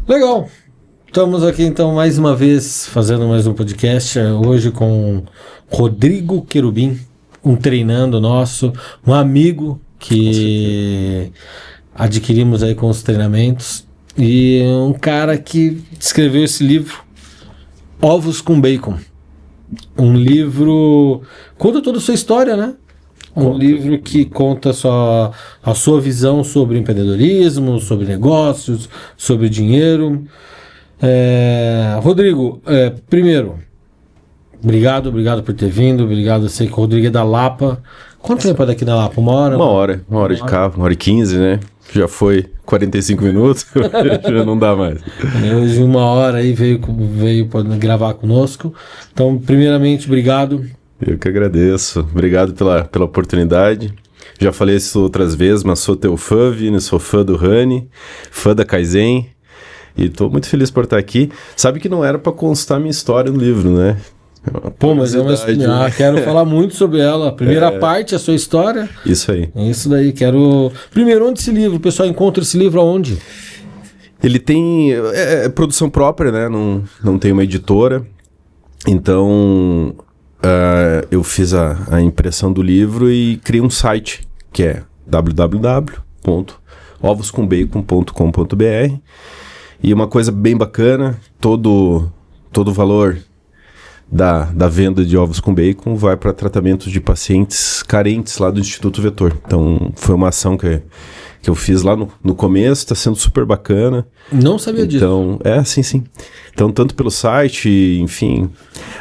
Legal. Estamos aqui então mais uma vez fazendo mais um podcast, hoje com Rodrigo Querubim, um treinando nosso, um amigo que adquirimos aí com os treinamentos e um cara que escreveu esse livro, Ovos com Bacon. Um livro, conta toda a sua história, né? Um livro que conta a sua visão sobre empreendedorismo, sobre negócios, sobre dinheiro. Rodrigo, primeiro, obrigado por ter vindo. Obrigado, eu sei que o Rodrigo é da Lapa. Quanto tempo é daqui da Lapa? Uma hora? Uma hora de carro, 1h15, né? Já foi 45 minutos, já não dá mais. Hoje 1 hora aí veio gravar conosco. Então, primeiramente, obrigado. Eu que agradeço. Obrigado pela oportunidade. Já falei isso outras vezes, mas sou teu fã, Vini, sou fã do Rani, fã da Kaizen, e tô muito feliz por estar aqui. Sabe que não era para constar minha história no livro, né? Pô, mas quero falar muito sobre ela. A primeira parte, a sua história. Isso aí. Isso daí, quero... Primeiro, onde esse livro? O pessoal encontra esse livro aonde? Ele tem... produção própria, né? Não tem uma editora. Então... eu fiz a impressão do livro e criei um site, que é www.ovoscombacon.com.br, e uma coisa bem bacana, todo o valor da venda de ovos com bacon vai para tratamento de pacientes carentes lá do Instituto Vetor. Então foi uma ação que eu fiz lá no começo, está sendo super bacana. Não sabia disso. Então, sim. Então, tanto pelo site, enfim,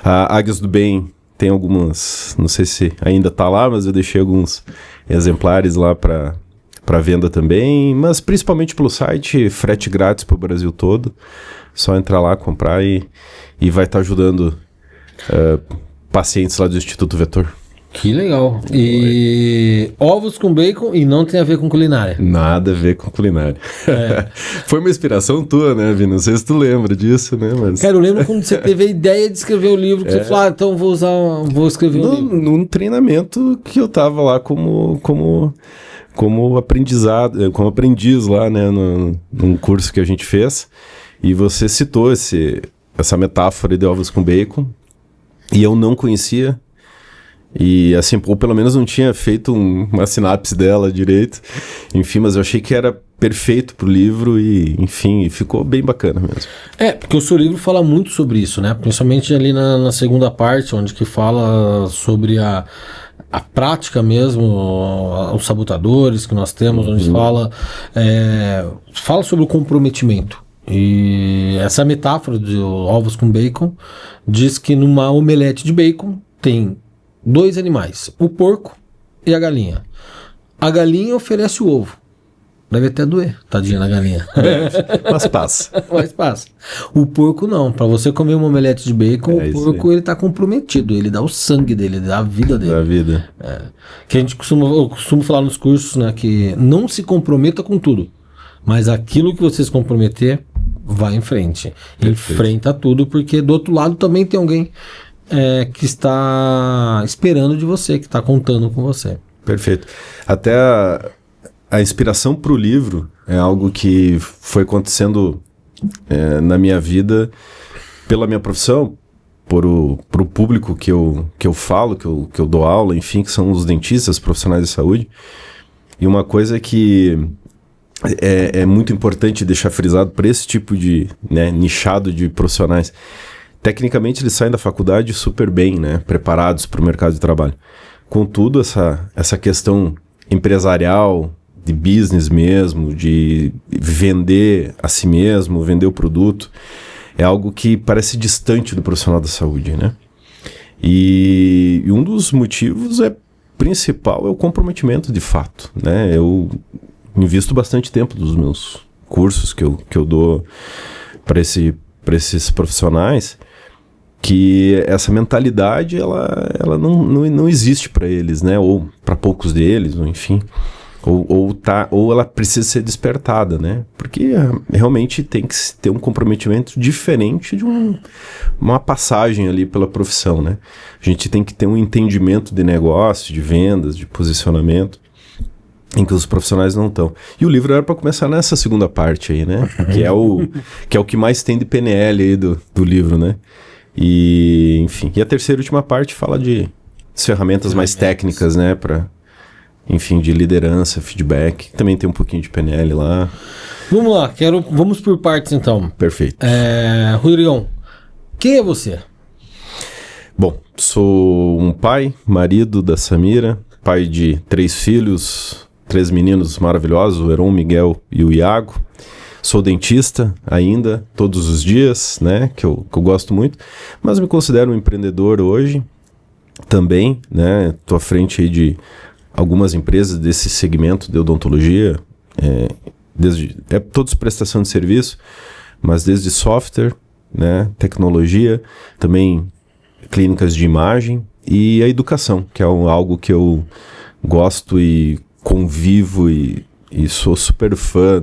a Águias do Bem tem algumas, não sei se ainda tá lá, mas eu deixei alguns exemplares lá para venda também, mas principalmente pelo site, frete grátis para o Brasil todo. Só entrar lá, comprar e vai estar ajudando pacientes lá do Instituto Vetor. Que legal. E ovos com bacon e não tem a ver com culinária. Nada a ver com culinária. Foi uma inspiração tua, né, Vini? Não sei se tu lembra disso, né? Mas... Cara, eu lembro quando você teve a ideia de escrever o livro, que você falou, então vou escrever um livro. Num treinamento que eu tava lá como aprendizado, como aprendiz lá, né, num curso que a gente fez, e você citou essa metáfora de ovos com bacon, e eu não conhecia. E assim, ou pelo menos não tinha feito uma sinapse dela direito. Enfim, mas eu achei que era perfeito pro livro e, enfim, ficou bem bacana mesmo. Porque o seu livro fala muito sobre isso, né? Principalmente ali na segunda parte, onde que fala sobre a prática mesmo, os sabotadores que nós temos, onde fala sobre o comprometimento. E essa metáfora de ovos com bacon diz que numa omelete de bacon tem 2 animais, o porco e a galinha. A galinha oferece o ovo. Deve até doer, tadinha na galinha. Mas passa. O porco não. Para você comer uma omelete de bacon, o porco ele tá comprometido. Ele dá o sangue dele, ele dá a vida dele. Dá a vida. Que eu costumo falar nos cursos, né, que não se comprometa com tudo. Mas aquilo que você se comprometer, vai em frente. Perfeito. Enfrenta tudo, porque do outro lado também tem alguém que está esperando de você, que está contando com você. Perfeito. Até a inspiração para o livro é algo que foi acontecendo na minha vida pela minha profissão, pro público que eu falo, que eu dou aula, enfim, que são os dentistas, profissionais de saúde. E uma coisa que é muito importante deixar frisado para esse tipo de nichado de profissionais. Tecnicamente, eles saem da faculdade super bem, né, preparados para o mercado de trabalho. Contudo, essa questão empresarial, de business mesmo, de vender a si mesmo, vender o produto, é algo que parece distante do profissional da saúde, né? E um dos motivos principal é o comprometimento de fato, né? Eu invisto bastante tempo dos meus cursos que eu dou para esses profissionais, que essa mentalidade ela não existe para eles, né? Ou para poucos deles, ou enfim, ou ela precisa ser despertada, né? Porque realmente tem que ter um comprometimento diferente de uma passagem ali pela profissão, né? A gente tem que ter um entendimento de negócio, de vendas, de posicionamento. em que os profissionais não estão. E o livro era para começar nessa segunda parte aí, né? Que é o que mais tem de PNL aí do livro, né? E, enfim. E a terceira e última parte fala de ferramentas mais técnicas, né? Enfim, de liderança, feedback. Também tem um pouquinho de PNL lá. Vamos lá, vamos por partes então. Perfeito. Rodrigão, quem é você? Bom, sou um pai, marido da Samira, pai de 3 filhos, 3 meninos maravilhosos, o Heron, o Miguel e o Iago. Sou dentista ainda, todos os dias, né, que eu gosto muito, mas me considero um empreendedor hoje também, né, tô à frente aí de algumas empresas desse segmento de odontologia, todos prestação de serviço, mas desde software, né, tecnologia, também clínicas de imagem e a educação, que é algo que eu gosto e convivo e sou super fã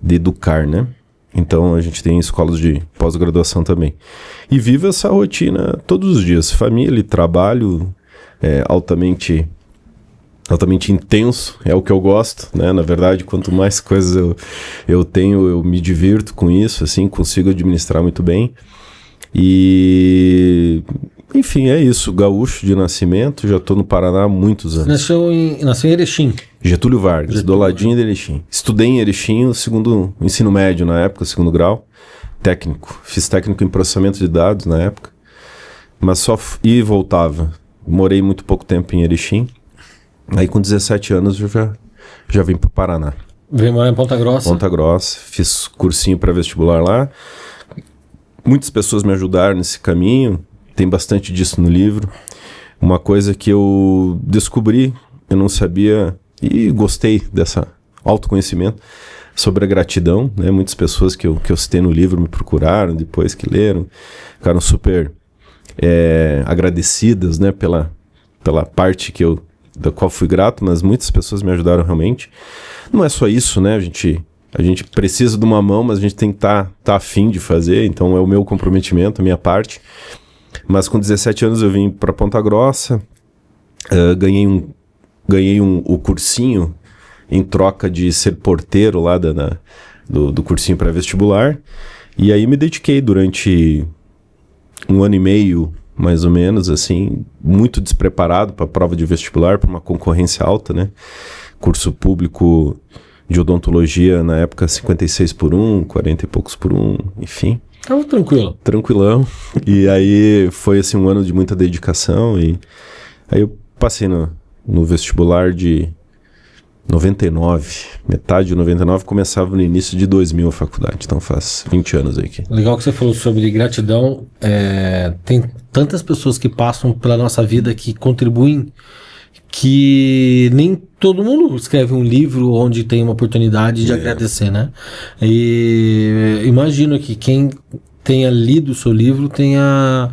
de educar, né? Então a gente tem escolas de pós-graduação também. E vivo essa rotina todos os dias, família e trabalho altamente intenso, é o que eu gosto, né? Na verdade, quanto mais coisas eu tenho, eu me divirto com isso, assim, consigo administrar muito bem. E, enfim, é isso. Gaúcho de nascimento, já estou no Paraná há muitos anos. Nasceu em Erechim. Getúlio Vargas, do ladinho de Erechim. Estudei em Erechim o ensino médio na época, segundo grau, técnico. Fiz técnico em processamento de dados na época, mas só ia e voltava. Morei muito pouco tempo em Erechim. Aí com 17 anos eu já vim para o Paraná. Veio morar em Ponta Grossa? Ponta Grossa, fiz cursinho pré-vestibular lá. Muitas pessoas me ajudaram nesse caminho, tem bastante disso no livro. Uma coisa que eu descobri, eu não sabia e gostei dessa autoconhecimento sobre a gratidão, né? Muitas pessoas que eu citei no livro me procuraram depois que leram, ficaram super agradecidas, né? Pela parte da qual fui grato, mas muitas pessoas me ajudaram realmente. Não é só isso, né? A gente precisa de uma mão, mas a gente tem que tá afim de fazer, então é o meu comprometimento, a minha parte. Mas com 17 anos eu vim para Ponta Grossa, ganhei o cursinho em troca de ser porteiro lá do cursinho pré-vestibular, e aí me dediquei durante 1 ano e meio, mais ou menos, assim, muito despreparado para a prova de vestibular, para uma concorrência alta, né? Curso público de odontologia, na época, 56 por 1, 40 e poucos por 1, enfim. Tava tranquilo. Tranquilão. E aí foi, assim, 1 ano de muita dedicação, e aí eu passei no vestibular de 99, metade de 99, começava no início de 2000 a faculdade, então faz 20 anos aí. Legal que você falou sobre gratidão, tem tantas pessoas que passam pela nossa vida que contribuem, que nem todo mundo escreve um livro onde tem uma oportunidade de agradecer, né? E imagino que quem tenha lido o seu livro tenha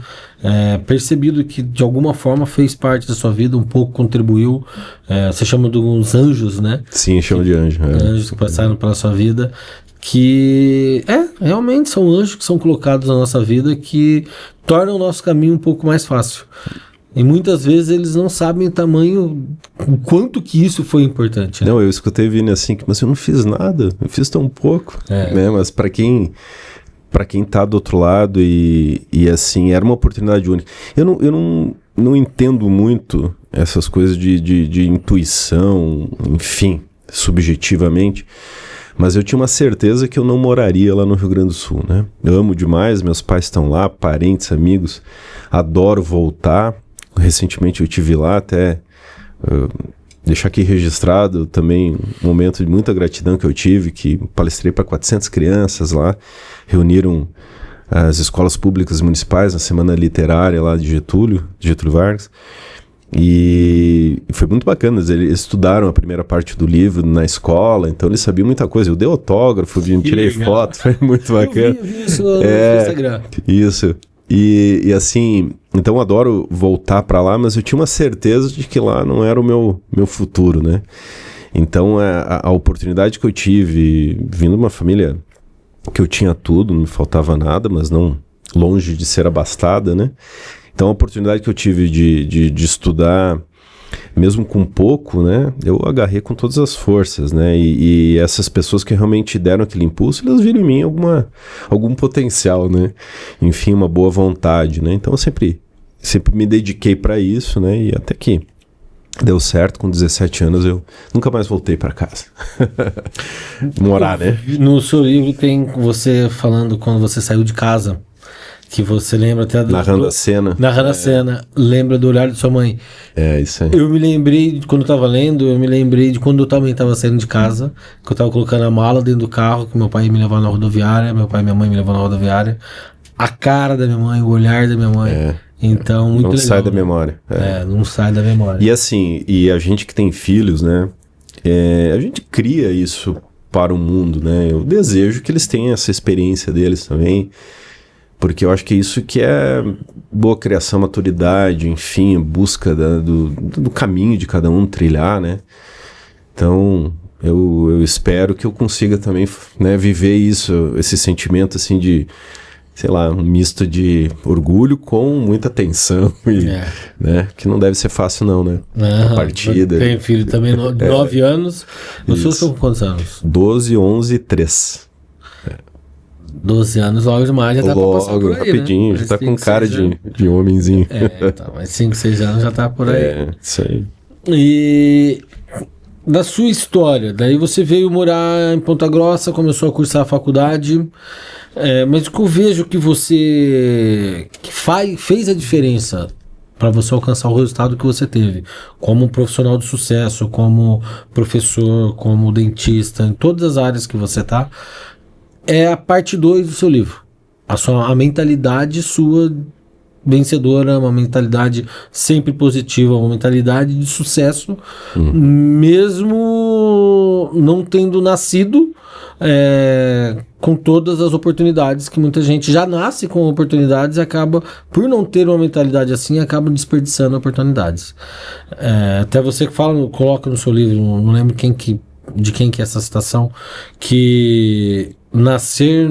percebido que de alguma forma fez parte da sua vida, um pouco contribuiu. Você chama de uns anjos, né? Sim, chama de anjo. Anjos que passaram pela sua vida, que realmente são anjos que são colocados na nossa vida, que tornam o nosso caminho um pouco mais fácil. E muitas vezes eles não sabem o quanto que isso foi importante. Né? Não, eu escutei Vini assim, mas eu não fiz nada, eu fiz tão pouco. Né? Mas para quem tá do outro lado e assim, era uma oportunidade única. Eu não entendo muito essas coisas de intuição, enfim, subjetivamente, mas eu tinha uma certeza que eu não moraria lá no Rio Grande do Sul, né? Eu amo demais, meus pais estão lá, parentes, amigos, adoro voltar. Recentemente eu estive lá, até deixar aqui registrado também um momento de muita gratidão que eu tive, que palestrei para 400 crianças lá, reuniram as escolas públicas municipais na semana literária lá de Getúlio Vargas, e foi muito bacana. Eles estudaram a primeira parte do livro na escola, então eles sabiam muita coisa. Eu dei autógrafo, tirei foto, foi muito bacana. Eu vi isso no Instagram. Isso. E assim, então eu adoro voltar para lá, mas eu tinha uma certeza de que lá não era o meu futuro, né? Então a oportunidade que eu tive, vindo de uma família que eu tinha tudo, não me faltava nada, mas não longe de ser abastada, né? Então a oportunidade que eu tive de estudar mesmo com pouco, né, eu agarrei com todas as forças, né, e essas pessoas que realmente deram aquele impulso, elas viram em mim algum potencial, né, enfim, uma boa vontade, né, então eu sempre me dediquei para isso, né, e até que deu certo. Com 17 anos eu nunca mais voltei para casa. Morar, né? No seu livro tem você falando quando você saiu de casa, que você lembra até narrando a cena. Narrando a cena, lembra do olhar de sua mãe. É, isso aí. Eu me lembrei, quando eu tava lendo, eu me lembrei de quando eu também tava saindo de casa, que eu tava colocando a mala dentro do carro, que meu pai me levou na rodoviária, meu pai e minha mãe me levou na rodoviária. A cara da minha mãe, o olhar da minha mãe. Então, muito legal. Não sai da memória. Não sai da memória. E assim, a gente que tem filhos, né? A gente cria isso para o mundo, né? Eu desejo que eles tenham essa experiência deles também, porque eu acho que isso que é boa criação, maturidade, enfim, busca do caminho de cada um trilhar, né? Então, eu espero que eu consiga também, né, viver isso, esse sentimento assim de, sei lá, um misto de orgulho com muita tensão, né? Que não deve ser fácil não, né? A partida. Tem filho também, 9 anos. Os seus são quantos anos? 12, 11 e 3. 12 anos, logo demais, já tá pra passar por aí, rapidinho, né? já tá com cara de homenzinho. Então, mas 5, 6 anos já tá por aí. Isso aí. E da sua história, daí você veio morar em Ponta Grossa, começou a cursar a faculdade, mas o que eu vejo que você fez a diferença para você alcançar o resultado que você teve, como um profissional de sucesso, como professor, como dentista, em todas as áreas que você tá, é a parte 2 do seu livro. A mentalidade sua vencedora, uma mentalidade sempre positiva, uma mentalidade de sucesso, mesmo não tendo nascido com todas as oportunidades, que muita gente já nasce com oportunidades e acaba, por não ter uma mentalidade assim, acaba desperdiçando oportunidades. Até você que coloca no seu livro, não lembro de quem que é essa citação, que nascer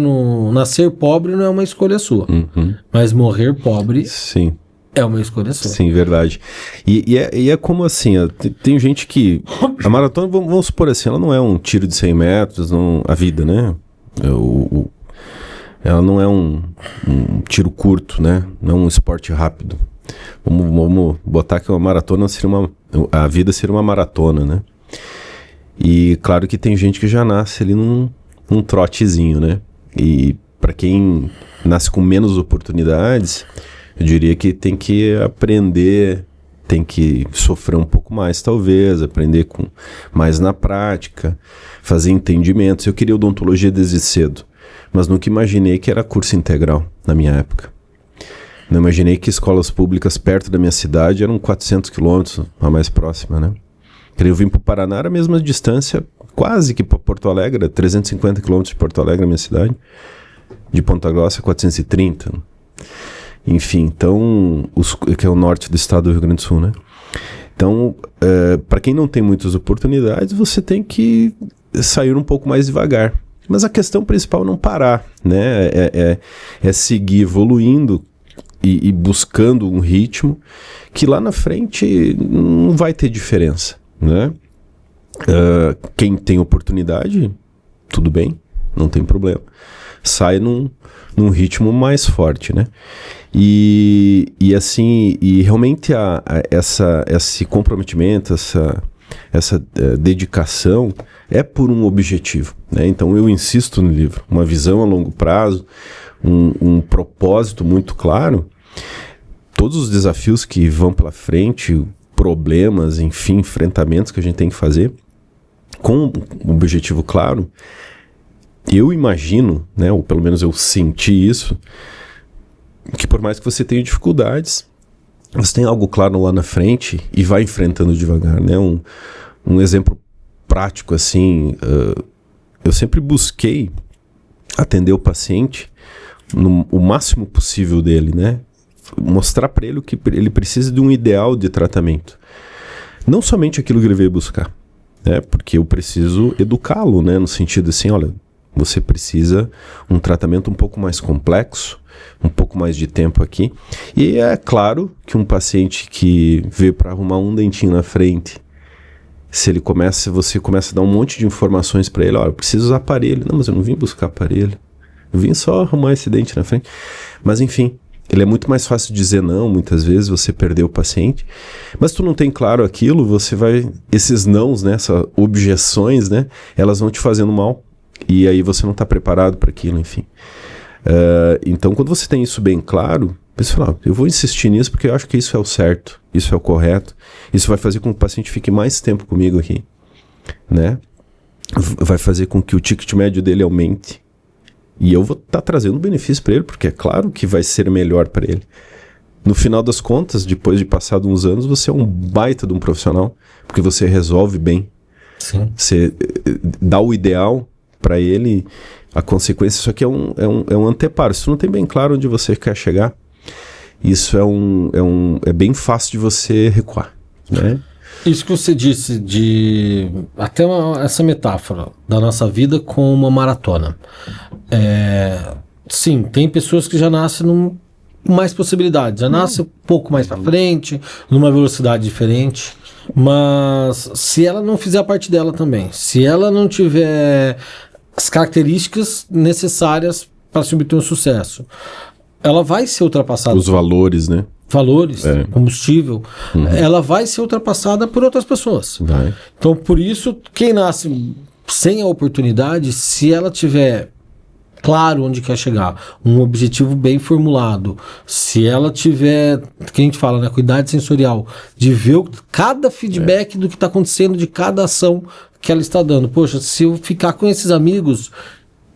pobre não é uma escolha sua, mas morrer pobre Sim. é uma escolha sua. Sim, verdade. E é como assim, tem gente que... A maratona, vamos supor assim, ela não é um tiro de 100 metros, a vida, né? Ela não é um tiro curto, né? Não é um esporte rápido. Vamos botar que uma maratona a vida seria uma maratona, né? E claro que tem gente que já nasce ali num trotezinho, né? E para quem nasce com menos oportunidades, eu diria que tem que aprender, tem que sofrer um pouco mais talvez, aprender mais na prática, fazer entendimentos. Eu queria odontologia desde cedo, mas nunca imaginei que era curso integral na minha época. Não imaginei que escolas públicas perto da minha cidade eram 400 quilômetros, a mais próxima, né? Eu vim para o Paraná, era a mesma distância, quase que para Porto Alegre, 350 quilômetros de Porto Alegre, a minha cidade. De Ponta Grossa, 430. Enfim, então, que é o norte do estado do Rio Grande do Sul, né? Então, para quem não tem muitas oportunidades, você tem que sair um pouco mais devagar. Mas a questão principal é não parar, né? É seguir evoluindo e buscando um ritmo que lá na frente não vai ter diferença, né? Quem tem oportunidade, tudo bem, não tem problema. Sai num ritmo mais forte, né? E assim, e realmente esse comprometimento, essa dedicação é por um objetivo, né? Então eu insisto no livro, uma visão a longo prazo, um propósito muito claro. Todos os desafios que vão pela frente, problemas, enfim, enfrentamentos que a gente tem que fazer, com um objetivo claro, eu imagino, né, ou pelo menos eu senti isso, que por mais que você tenha dificuldades, você tem algo claro lá na frente e vai enfrentando devagar, né? Um exemplo prático, assim, eu sempre busquei atender o paciente o máximo possível dele, né? Mostrar para ele que ele precisa de um ideal de tratamento. Não somente aquilo que ele veio buscar, né? Porque eu preciso educá-lo, né? No sentido assim, olha, Você precisa um tratamento um pouco mais complexo, um pouco mais de tempo aqui. E é claro que um paciente que veio para arrumar um dentinho na frente, você começa a dar um monte de informações para ele, olha, eu preciso usar aparelho. Não, mas eu não vim buscar aparelho. Eu vim só arrumar esse dente na frente. Mas enfim, ele é muito mais fácil dizer não, muitas vezes você perdeu o paciente. Mas tu não tem claro aquilo, esses nãos, né, essas objeções, né, elas vão te fazendo mal. E aí você não está preparado para aquilo, enfim. Então, quando você tem isso bem claro, você fala, eu vou insistir nisso porque eu acho que isso é o certo, isso é o correto, isso vai fazer com que o paciente fique mais tempo comigo aqui, né? Vai fazer com que o ticket médio dele aumente e eu vou estar trazendo benefício para ele, porque é claro que vai ser melhor para ele. No final das contas, depois de passado uns anos, você é um baita de um profissional, porque você resolve bem. Sim. Você dá o ideal para ele, a consequência, isso aqui é um anteparo. Se tu não tem bem claro onde você quer chegar, isso é bem fácil de você recuar, né? Isso que você disse, até essa metáfora da nossa vida com uma maratona. Sim, tem pessoas que já nascem com mais possibilidades, já nascem um pouco mais para frente, numa velocidade diferente, mas se ela não fizer a parte dela também, se ela não tiver as características necessárias para se obter um sucesso, ela vai ser ultrapassada. Os valores, né? Valores, combustível, ela vai ser ultrapassada por outras pessoas. Vai. Então, por isso, quem nasce sem a oportunidade, se ela tiver claro onde quer chegar, um objetivo bem formulado, se ela tiver, que a gente fala, né, cuidado sensorial, de ver cada feedback do que está acontecendo, de cada ação que ela está dando. Poxa, se eu ficar com esses amigos,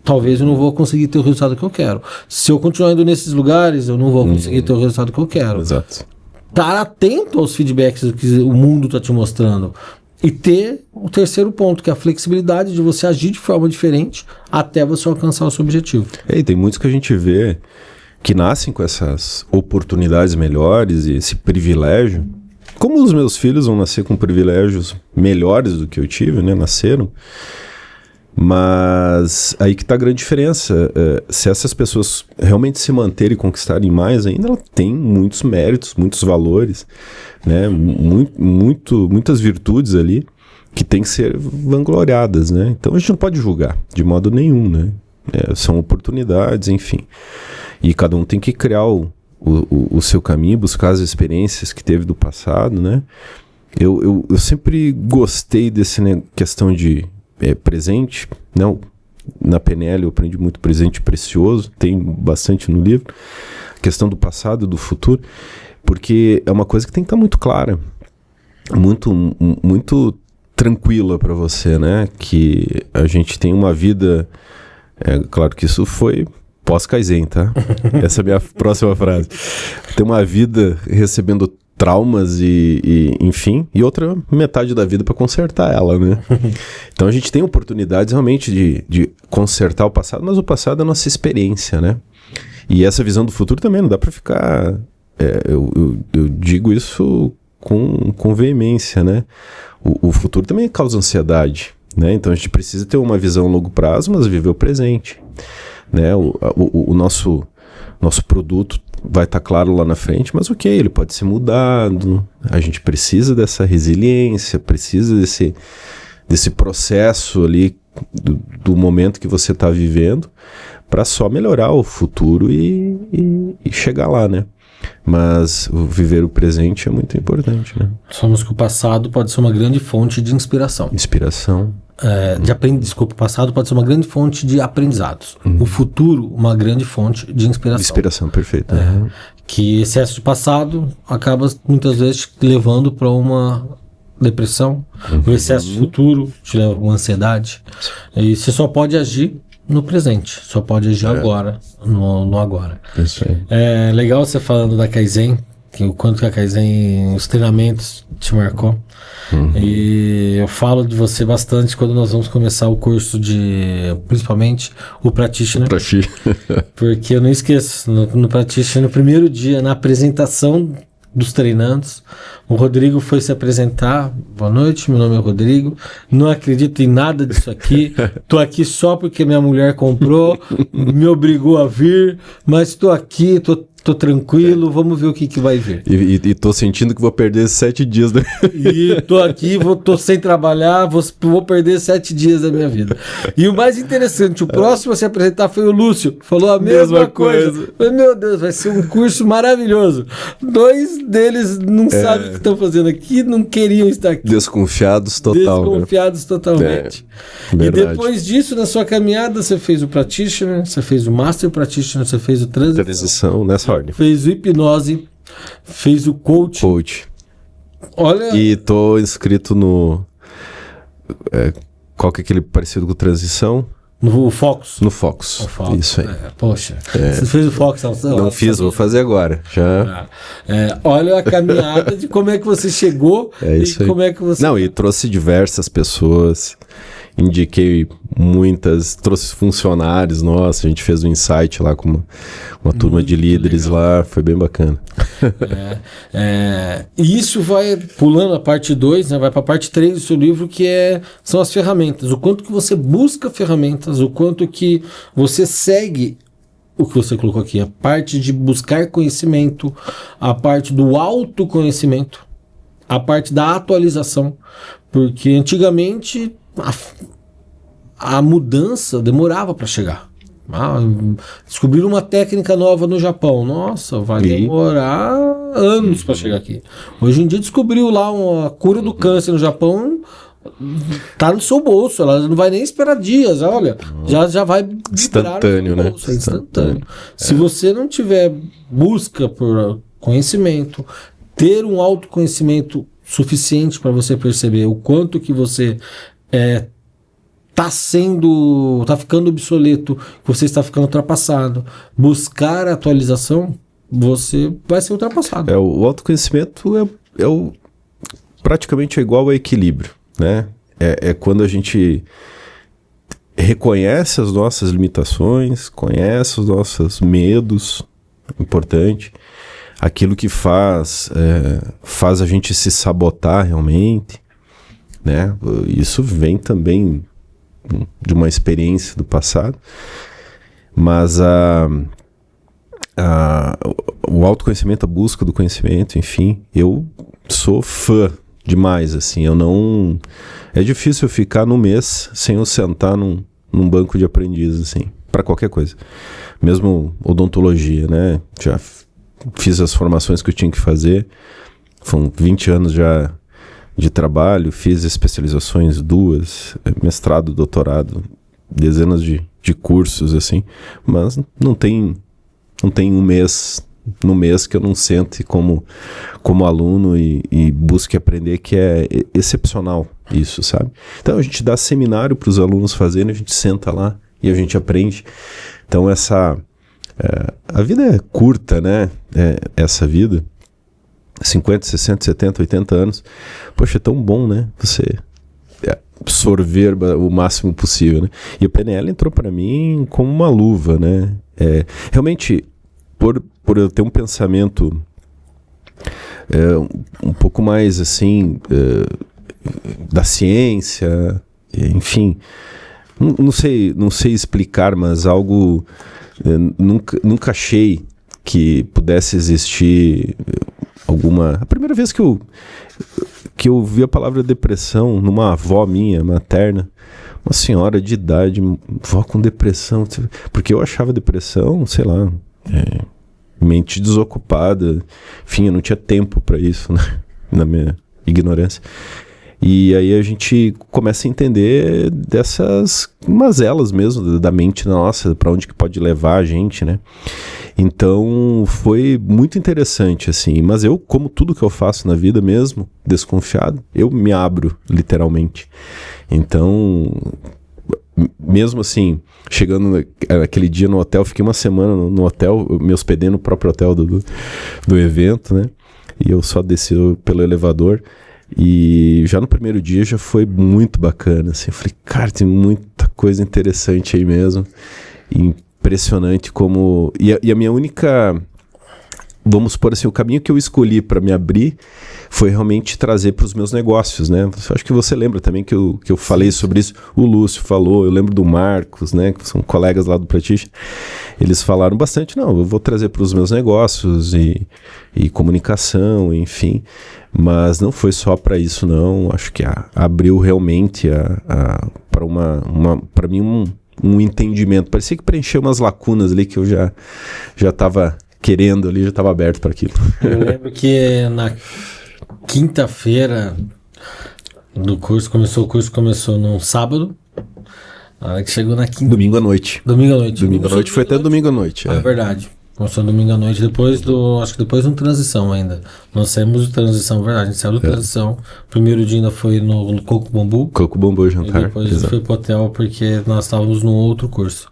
talvez eu não vou conseguir ter o resultado que eu quero. Se eu continuar indo nesses lugares, eu não vou conseguir ter o resultado que eu quero. Exato. Estar atento aos feedbacks do que o mundo está te mostrando. E ter o terceiro ponto, que é a flexibilidade de você agir de forma diferente até você alcançar o seu objetivo. E tem muitos que a gente vê que nascem com essas oportunidades melhores e esse privilégio. Como os meus filhos vão nascer com privilégios melhores do que eu tive, né? Nasceram. Mas aí que está a grande diferença. Se essas pessoas realmente se manterem e conquistarem mais ainda, ela tem muitos méritos, muitos valores, né? Muitas virtudes ali que tem que ser vangloriadas, né? Então a gente não pode julgar de modo nenhum, né? São oportunidades, enfim. E cada um tem que criar o seu caminho, buscar as experiências que teve do passado, né? Eu sempre gostei dessa questão de presente, não, na PNL eu aprendi muito presente precioso, tem bastante no livro, a questão do passado e do futuro, porque é uma coisa que tem que estar muito clara, muito tranquila para você, né, que a gente tem uma vida, claro que isso foi pós-Kaizen, tá? Essa é a minha próxima frase. Tem uma vida recebendo traumas enfim, e outra metade da vida para consertar ela, né? Então a gente tem oportunidades realmente de consertar o passado, mas o passado é a nossa experiência, né? E essa visão do futuro também não dá para ficar... eu digo isso com veemência, né? O futuro também causa ansiedade, né? Então a gente precisa ter uma visão a longo prazo, mas viver o presente, né? O nosso produto vai estar claro lá na frente, mas ok, ele pode ser mudado, a gente precisa dessa resiliência, precisa desse processo ali do momento que você está vivendo para só melhorar o futuro e chegar lá, né? Mas viver o presente é muito importante, né? Somos que o passado pode ser uma grande fonte de inspiração. Desculpa, o passado pode ser uma grande fonte de aprendizados. O futuro, uma grande fonte de inspiração. Inspiração, perfeito. Que excesso de passado acaba muitas vezes te levando para uma depressão. O excesso de futuro te leva a uma ansiedade. E você só pode agir no presente, só pode agir agora, no agora. Isso aí. É legal você falando da Kaizen, o quanto que a Kaizen, os treinamentos te marcou. E eu falo de você bastante quando nós vamos começar o curso principalmente o Practitioner. Porque eu não esqueço, no Practitioner, no primeiro dia, na apresentação dos treinandos. O Rodrigo foi se apresentar. Boa noite, meu nome é Rodrigo. Não acredito em nada disso aqui. Tô aqui só porque minha mulher comprou, me obrigou a vir, mas tô aqui, tô tranquilo, vamos ver o que vai vir. E tô sentindo que vou perder 7 dias da... E tô aqui, tô sem trabalhar, vou perder 7 dias da minha vida. E o mais interessante, o próximo a se apresentar foi o Lúcio, falou a mesma coisa. Falei, meu Deus, vai ser um curso maravilhoso. 2 deles não sabem o que estão fazendo aqui, não queriam estar aqui. Desconfiados total. Desconfiados totalmente. E depois disso, na sua caminhada, você fez o Practitioner, você fez o Master Practitioner, você fez o Transição, nessa ordem. Fez o Hipnose, fez o Coach. Olha... E tô inscrito no... qual que é aquele parecido com Transição? No Focus. No Focus. Isso aí. Poxa, você fez o Focus? Não fiz, vou fazer agora. Já. Olha a caminhada de como é que você chegou isso e como é que você... Não, e trouxe diversas pessoas, indiquei muitas, trouxe funcionários, nossa, a gente fez um insight lá com uma turma de líderes lá, foi bem bacana. E isso vai pulando a parte 2, né, vai para a parte 3 do seu livro, que são as ferramentas, o quanto que você busca ferramentas, o quanto que você segue o que você colocou aqui, a parte de buscar conhecimento, a parte do autoconhecimento, a parte da atualização, porque antigamente a mudança demorava para chegar. Descobriram uma técnica nova no Japão. Nossa, vai demorar anos para chegar aqui. Hoje em dia descobriu lá uma cura do câncer no Japão, tá no seu bolso, ela não vai nem esperar dias, olha, já vai instantâneo, né? Bolso, instantâneo. Se você não tiver busca por conhecimento, ter um autoconhecimento suficiente para você perceber o quanto que você tá ficando obsoleto, que você está ficando ultrapassado, buscar atualização, você vai ser ultrapassado. O autoconhecimento praticamente igual ao equilíbrio, né? É quando a gente reconhece as nossas limitações, conhece os nossos medos, importante, aquilo que faz a gente se sabotar realmente, né? Isso vem também de uma experiência do passado, mas o autoconhecimento, a busca do conhecimento, enfim, eu sou fã demais, assim, é difícil eu ficar no mês sem eu sentar num banco de aprendiz, assim, para qualquer coisa, mesmo odontologia, né, já fiz as formações que eu tinha que fazer, foram 20 anos já de trabalho, fiz especializações 2, mestrado, doutorado, dezenas de cursos, assim, mas não tem um mês no mês que eu não sente como aluno e busque aprender, que é excepcional isso, sabe? Então a gente dá seminário para os alunos fazerem, a gente senta lá e a gente aprende. Então a vida é curta, né? Essa vida, 50, 60, 70, 80 anos. Poxa, é tão bom, né? Você absorver o máximo possível, né? E o PNL entrou para mim como uma luva, né? Realmente, por eu ter um pensamento um pouco mais, assim, da ciência, enfim, não sei explicar, mas algo... nunca achei que pudesse existir a primeira vez que eu vi a palavra depressão numa avó minha, materna, uma senhora de idade, vó com depressão, porque eu achava depressão, sei lá, mente desocupada, enfim, eu não tinha tempo para isso, né? Na minha ignorância. E aí a gente começa a entender dessas mazelas mesmo da mente nossa, para onde que pode levar a gente, né? Então foi muito interessante, assim, mas eu, como tudo que eu faço na vida mesmo, desconfiado, eu me abro, literalmente. Então, mesmo assim, chegando naquele dia no hotel, fiquei uma semana no hotel, me hospedei no próprio hotel do evento, né? E eu só desci pelo elevador. E já no primeiro dia já foi muito bacana, assim, eu falei, cara, tem muita coisa interessante aí mesmo, impressionante como... E a minha única vamos supor assim, o caminho que eu escolhi para me abrir foi realmente trazer para os meus negócios, né? Acho que você lembra também que eu falei sobre isso. O Lúcio falou, eu lembro do Marcos, né? Que são colegas lá do Pratixa. Eles falaram bastante, não, eu vou trazer para os meus negócios e comunicação, enfim. Mas não foi só para isso, não. Acho que abriu realmente para mim um entendimento. Parecia que preencheu umas lacunas ali que eu já estava querendo ali, já estava aberto para aquilo. Eu lembro que na quinta-feira do curso, o curso começou num sábado, na hora que chegou na quinta... Domingo à noite. Domingo à noite. Domingo à noite, foi até domingo à noite. É verdade. Começou domingo à noite, acho que depois de transição ainda. Nós saímos de transição, verdade, a gente saiu de transição. O primeiro dia ainda foi no Coco Bambu. Coco Bambu, jantar. E depois a gente foi pro hotel porque nós estávamos num outro curso.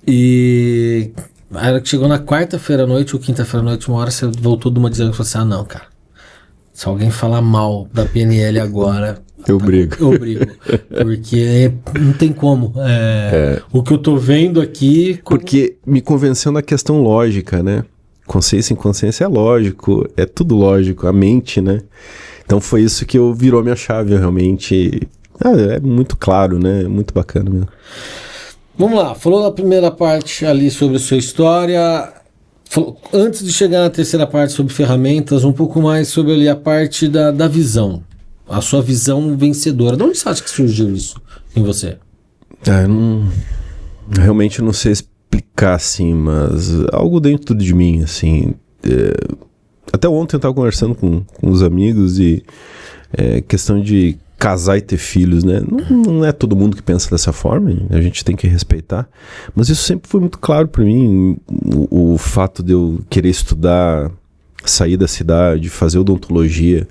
E... a hora que chegou na quarta-feira à noite ou quinta-feira à noite, uma hora você voltou de uma dizendo que você, não, cara, se alguém falar mal da PNL agora... Eu brigo. Eu brigo. Porque não tem como. O que eu tô vendo aqui... Porque me convenceu na questão lógica, né? Consciência e inconsciência é lógico, é tudo lógico, a mente, né? Então foi isso que virou minha chave, realmente. É muito claro, né? É muito bacana mesmo. Vamos lá, falou na primeira parte ali sobre a sua história. Antes de chegar na terceira parte sobre ferramentas, um pouco mais sobre ali a parte da visão. A sua visão vencedora. De onde você acha que surgiu isso em você? Eu realmente não sei explicar, assim, mas algo dentro de mim, assim. Até ontem eu estava conversando com os amigos e questão de casar e ter filhos, né? Não é todo mundo que pensa dessa forma, a gente tem que respeitar. Mas isso sempre foi muito claro para mim, o fato de eu querer estudar, sair da cidade, fazer odontologia.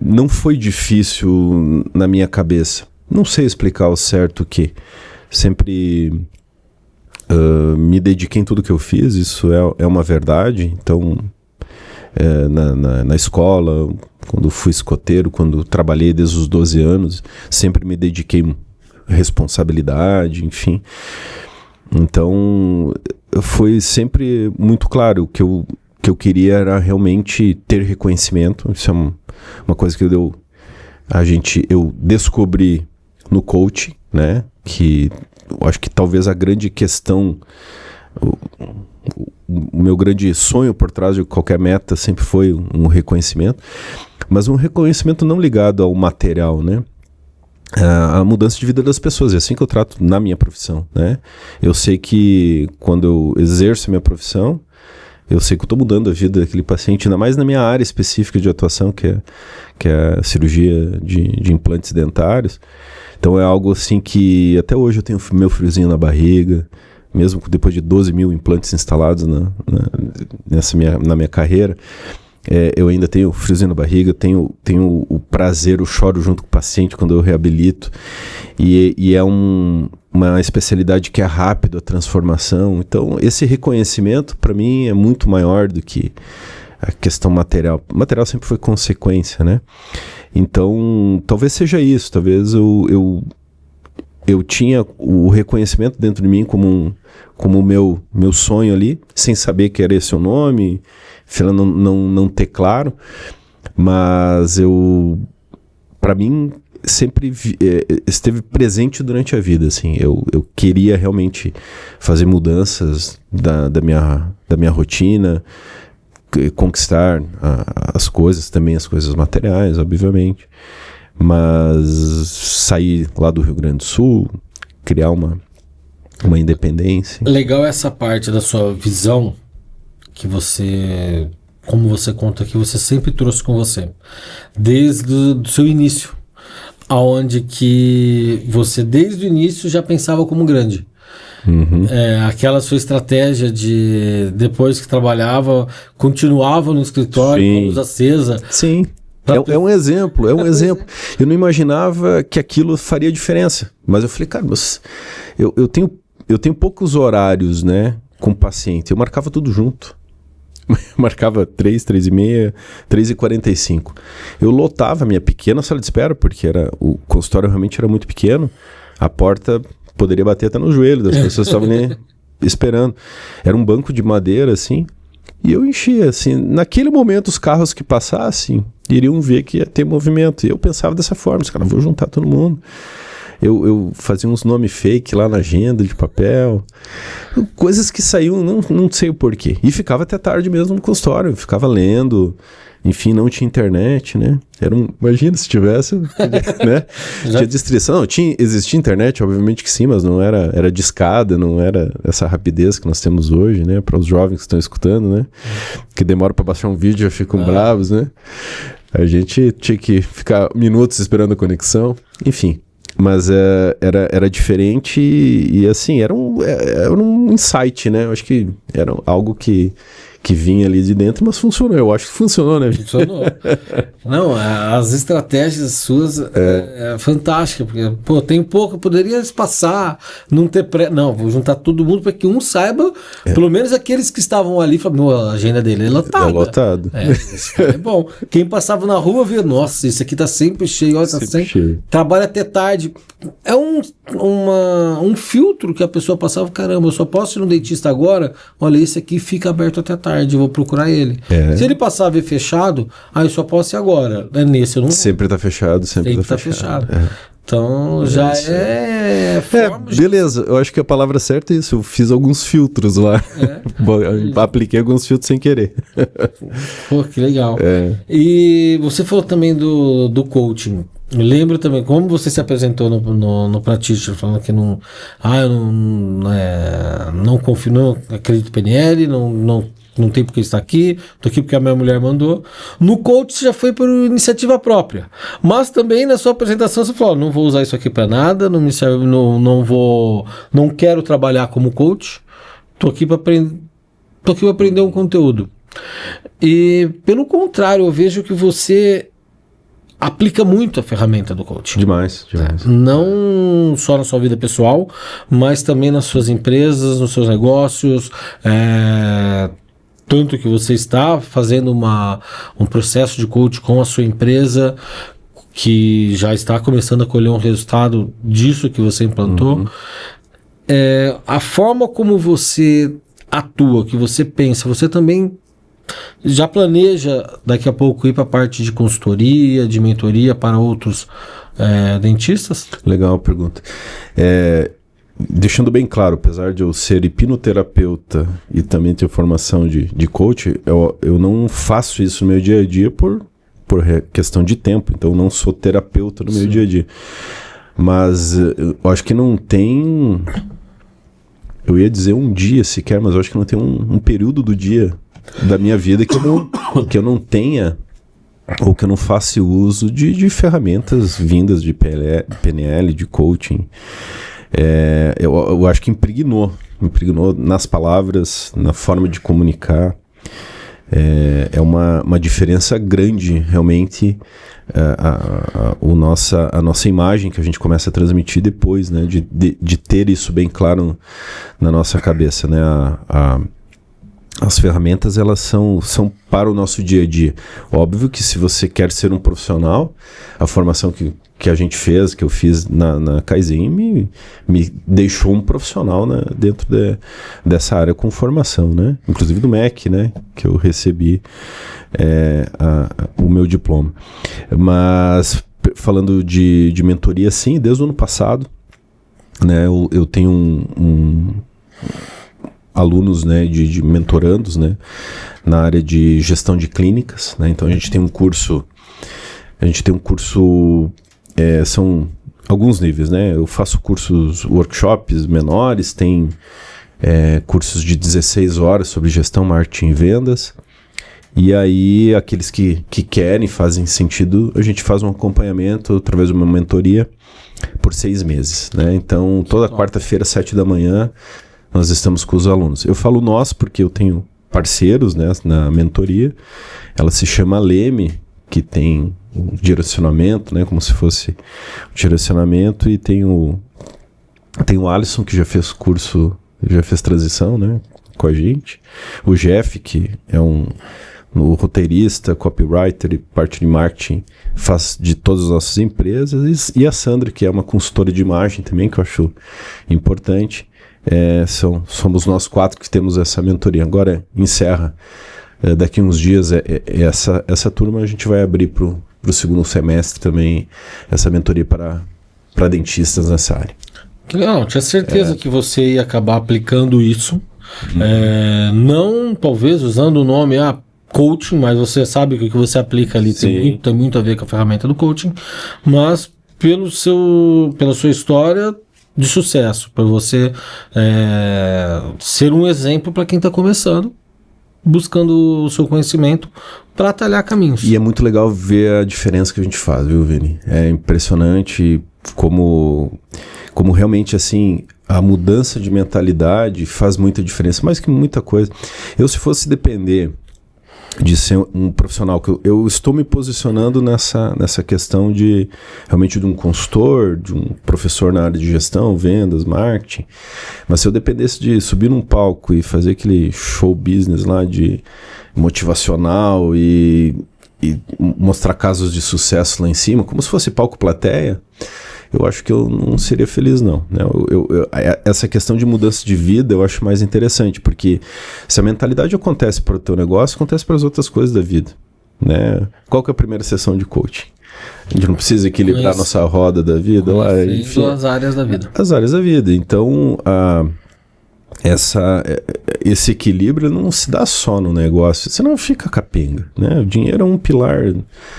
Não foi difícil na minha cabeça. Não sei explicar ao certo o que. Sempre me dediquei em tudo que eu fiz, isso é uma verdade. Então, na escola, quando fui escoteiro, quando trabalhei desde os 12 anos, sempre me dediquei à responsabilidade, enfim. Então, foi sempre muito claro que eu queria era realmente ter reconhecimento. Isso é uma coisa que eu descobri no coaching, né? Que eu acho que talvez a grande questão, o meu grande sonho por trás de qualquer meta sempre foi um reconhecimento, mas um reconhecimento não ligado ao material, né? A mudança de vida das pessoas, é assim que eu trato na minha profissão, né? Eu sei que quando eu exerço a minha profissão, eu sei que eu estou mudando a vida daquele paciente, ainda mais na minha área específica de atuação, que é a cirurgia de implantes dentários. Então é algo assim que até hoje eu tenho meu friozinho na barriga, mesmo depois de 12 mil implantes instalados na minha carreira. Eu ainda tenho friozinho na barriga, tenho o prazer, eu choro junto com o paciente quando eu reabilito. E é uma especialidade que é rápido a transformação. Então, esse reconhecimento, para mim, é muito maior do que a questão material. O material sempre foi consequência, né? Então, talvez seja isso. Talvez eu tinha o reconhecimento dentro de mim como o meu sonho ali, sem saber que era esse o nome, não ter claro. Mas para mim, sempre esteve presente durante a vida, assim. Eu queria realmente fazer mudanças da minha rotina, conquistar as coisas, também as coisas materiais, obviamente, mas sair lá do Rio Grande do Sul, criar uma independência. Legal essa parte da sua visão que você, como você conta aqui, você sempre trouxe com você, desde o seu início, aonde que você desde o início já pensava como grande. Uhum. Aquela sua estratégia de depois que trabalhava, continuava no escritório com a luz acesa. Sim. É um exemplo. Eu não imaginava que aquilo faria diferença. Mas eu falei, cara, eu tenho poucos horários, né, com o paciente. Eu marcava tudo junto. Marcava 3h30, 3h45. Eu lotava a minha pequena sala de espera, porque o consultório realmente era muito pequeno. A porta poderia bater até no joelho das pessoas que estavam ali esperando. Era um banco de madeira, assim, E eu enchia, assim, naquele momento os carros que passassem iriam ver que ia ter movimento. E eu pensava dessa forma, os caras, vou juntar todo mundo. Eu fazia uns nomes fake lá na agenda de papel, coisas que saíam, não sei o porquê. E ficava até tarde mesmo no consultório, ficava lendo, enfim, não tinha internet, né? Imagina se tivesse, né? Tinha distribuição, existia internet, obviamente que sim, mas não era discada, não era essa rapidez que nós temos hoje, né? Para os jovens que estão escutando, né? Que demora para baixar um vídeo já ficam bravos, né? A gente tinha que ficar minutos esperando a conexão, enfim. Mas era diferente e assim, era um insight, né? Eu acho que era algo que vinha ali de dentro, mas funcionou. Eu acho que funcionou, né? Funcionou. Não, as estratégias suas é fantástica, porque, pô, tem pouco, eu poderia espaçar, não ter Não, vou juntar todo mundo para que um saiba, pelo menos aqueles que estavam ali, falam, a agenda dele é lotada. É lotado. Esse cara é bom. Quem passava na rua via, nossa, isso aqui tá sempre cheio, olha, tá sempre cheio. Trabalha até tarde. É um filtro que a pessoa passava, caramba, eu só posso ir no dentista agora, olha, esse aqui fica aberto até tarde, eu vou procurar ele. Se ele passar a ver fechado, eu só posso ir agora. Nesse eu não vou. Sempre tá fechado, sempre tá fechado. Então já beleza, eu acho que a palavra certa é isso. Eu fiz alguns filtros lá. Apliquei alguns filtros sem querer. Pô, que legal. E você falou também do coaching. Eu lembro também como você se apresentou no Practitioner, falando que eu não confio, não acredito em PNL, não tem porque estar aqui, estou aqui porque a minha mulher mandou. No coach você já foi por iniciativa própria, mas também na sua apresentação você falou, não vou usar isso aqui para nada, não quero trabalhar como coach, estou aqui para aprender um conteúdo. E pelo contrário, eu vejo que você aplica muito a ferramenta do coaching. Demais. Não só na sua vida pessoal, mas também nas suas empresas, nos seus negócios, tanto que você está fazendo um processo de coaching com a sua empresa, que já está começando a colher um resultado disso que você implantou. A forma como você atua, que você pensa, você também já planeja daqui a pouco ir para a parte de consultoria, de mentoria para outros dentistas? Legal a pergunta. Deixando bem claro, apesar de eu ser hipnoterapeuta e também ter formação de coach, eu não faço isso no meu dia a dia por questão de tempo, então eu não sou terapeuta no meu dia a dia. Mas eu acho que não tem... Eu ia dizer um dia sequer, mas eu acho que não tem um período do dia da minha vida que eu não tenha ou que eu não faça uso de ferramentas vindas de PNL, de coaching. Eu acho que impregnou nas palavras, na forma de comunicar. É uma diferença grande, realmente, a nossa imagem que a gente começa a transmitir depois, né, de ter isso bem claro na nossa cabeça, né, as ferramentas, elas são para o nosso dia a dia. Óbvio que se você quer ser um profissional, a formação que a gente fez, que eu fiz na Kaizen, me deixou um profissional, né, dentro dessa área com formação, né? Inclusive do MEC, né, que eu recebi o meu diploma. Mas falando de mentoria, sim, desde o ano passado, né, eu tenho alunos, né, de mentorandos, né, na área de gestão de clínicas, né? Então a gente tem um curso, são alguns níveis, né? Eu faço cursos, workshops menores, tem cursos de 16 horas sobre gestão, marketing e vendas. E aí, aqueles que querem, fazem sentido, a gente faz um acompanhamento através de uma mentoria por 6 meses, né? Então, toda quarta-feira, 7 da manhã, nós estamos com os alunos. Eu falo nós porque eu tenho parceiros, né, na mentoria. Ela se chama Leme, que tem um direcionamento, né, como se fosse um direcionamento, e tem o Alisson, que já fez curso, já fez transição, né, com a gente. O Jeff, que é um roteirista, copywriter e parte de marketing, faz de todas as nossas empresas. E a Sandra, que é uma consultora de imagem também, que eu acho importante. somos nós 4 que temos essa mentoria. Agora encerra, daqui uns dias, essa turma a gente vai abrir para o segundo semestre também, essa mentoria para dentistas nessa área. Que legal, tinha certeza que você ia acabar aplicando isso, não talvez usando o nome coaching, mas você sabe que o que você aplica ali tem muito a ver com a ferramenta do coaching, mas pela sua história de sucesso, para você ser um exemplo para quem está começando, buscando o seu conhecimento para atalhar caminhos. E é muito legal ver a diferença que a gente faz, viu, Vini? É impressionante como realmente, assim, a mudança de mentalidade faz muita diferença, mais que muita coisa. Se fosse depender de ser um profissional, que eu estou me posicionando nessa questão de realmente de um consultor, de um professor na área de gestão, vendas, marketing, mas se eu dependesse de subir num palco e fazer aquele show business lá de motivacional e mostrar casos de sucesso lá em cima, como se fosse palco plateia, eu acho que eu não seria feliz, não. Né? Essa questão de mudança de vida eu acho mais interessante, porque se a mentalidade acontece para o teu negócio, acontece para as outras coisas da vida. Né? Qual que é a primeira sessão de coaching? A gente não precisa equilibrar a nossa roda da vida? Enfim, as áreas da vida. As áreas da vida. Então, esse equilíbrio não se dá só no negócio, senão fica capenga, né? O dinheiro é um pilar,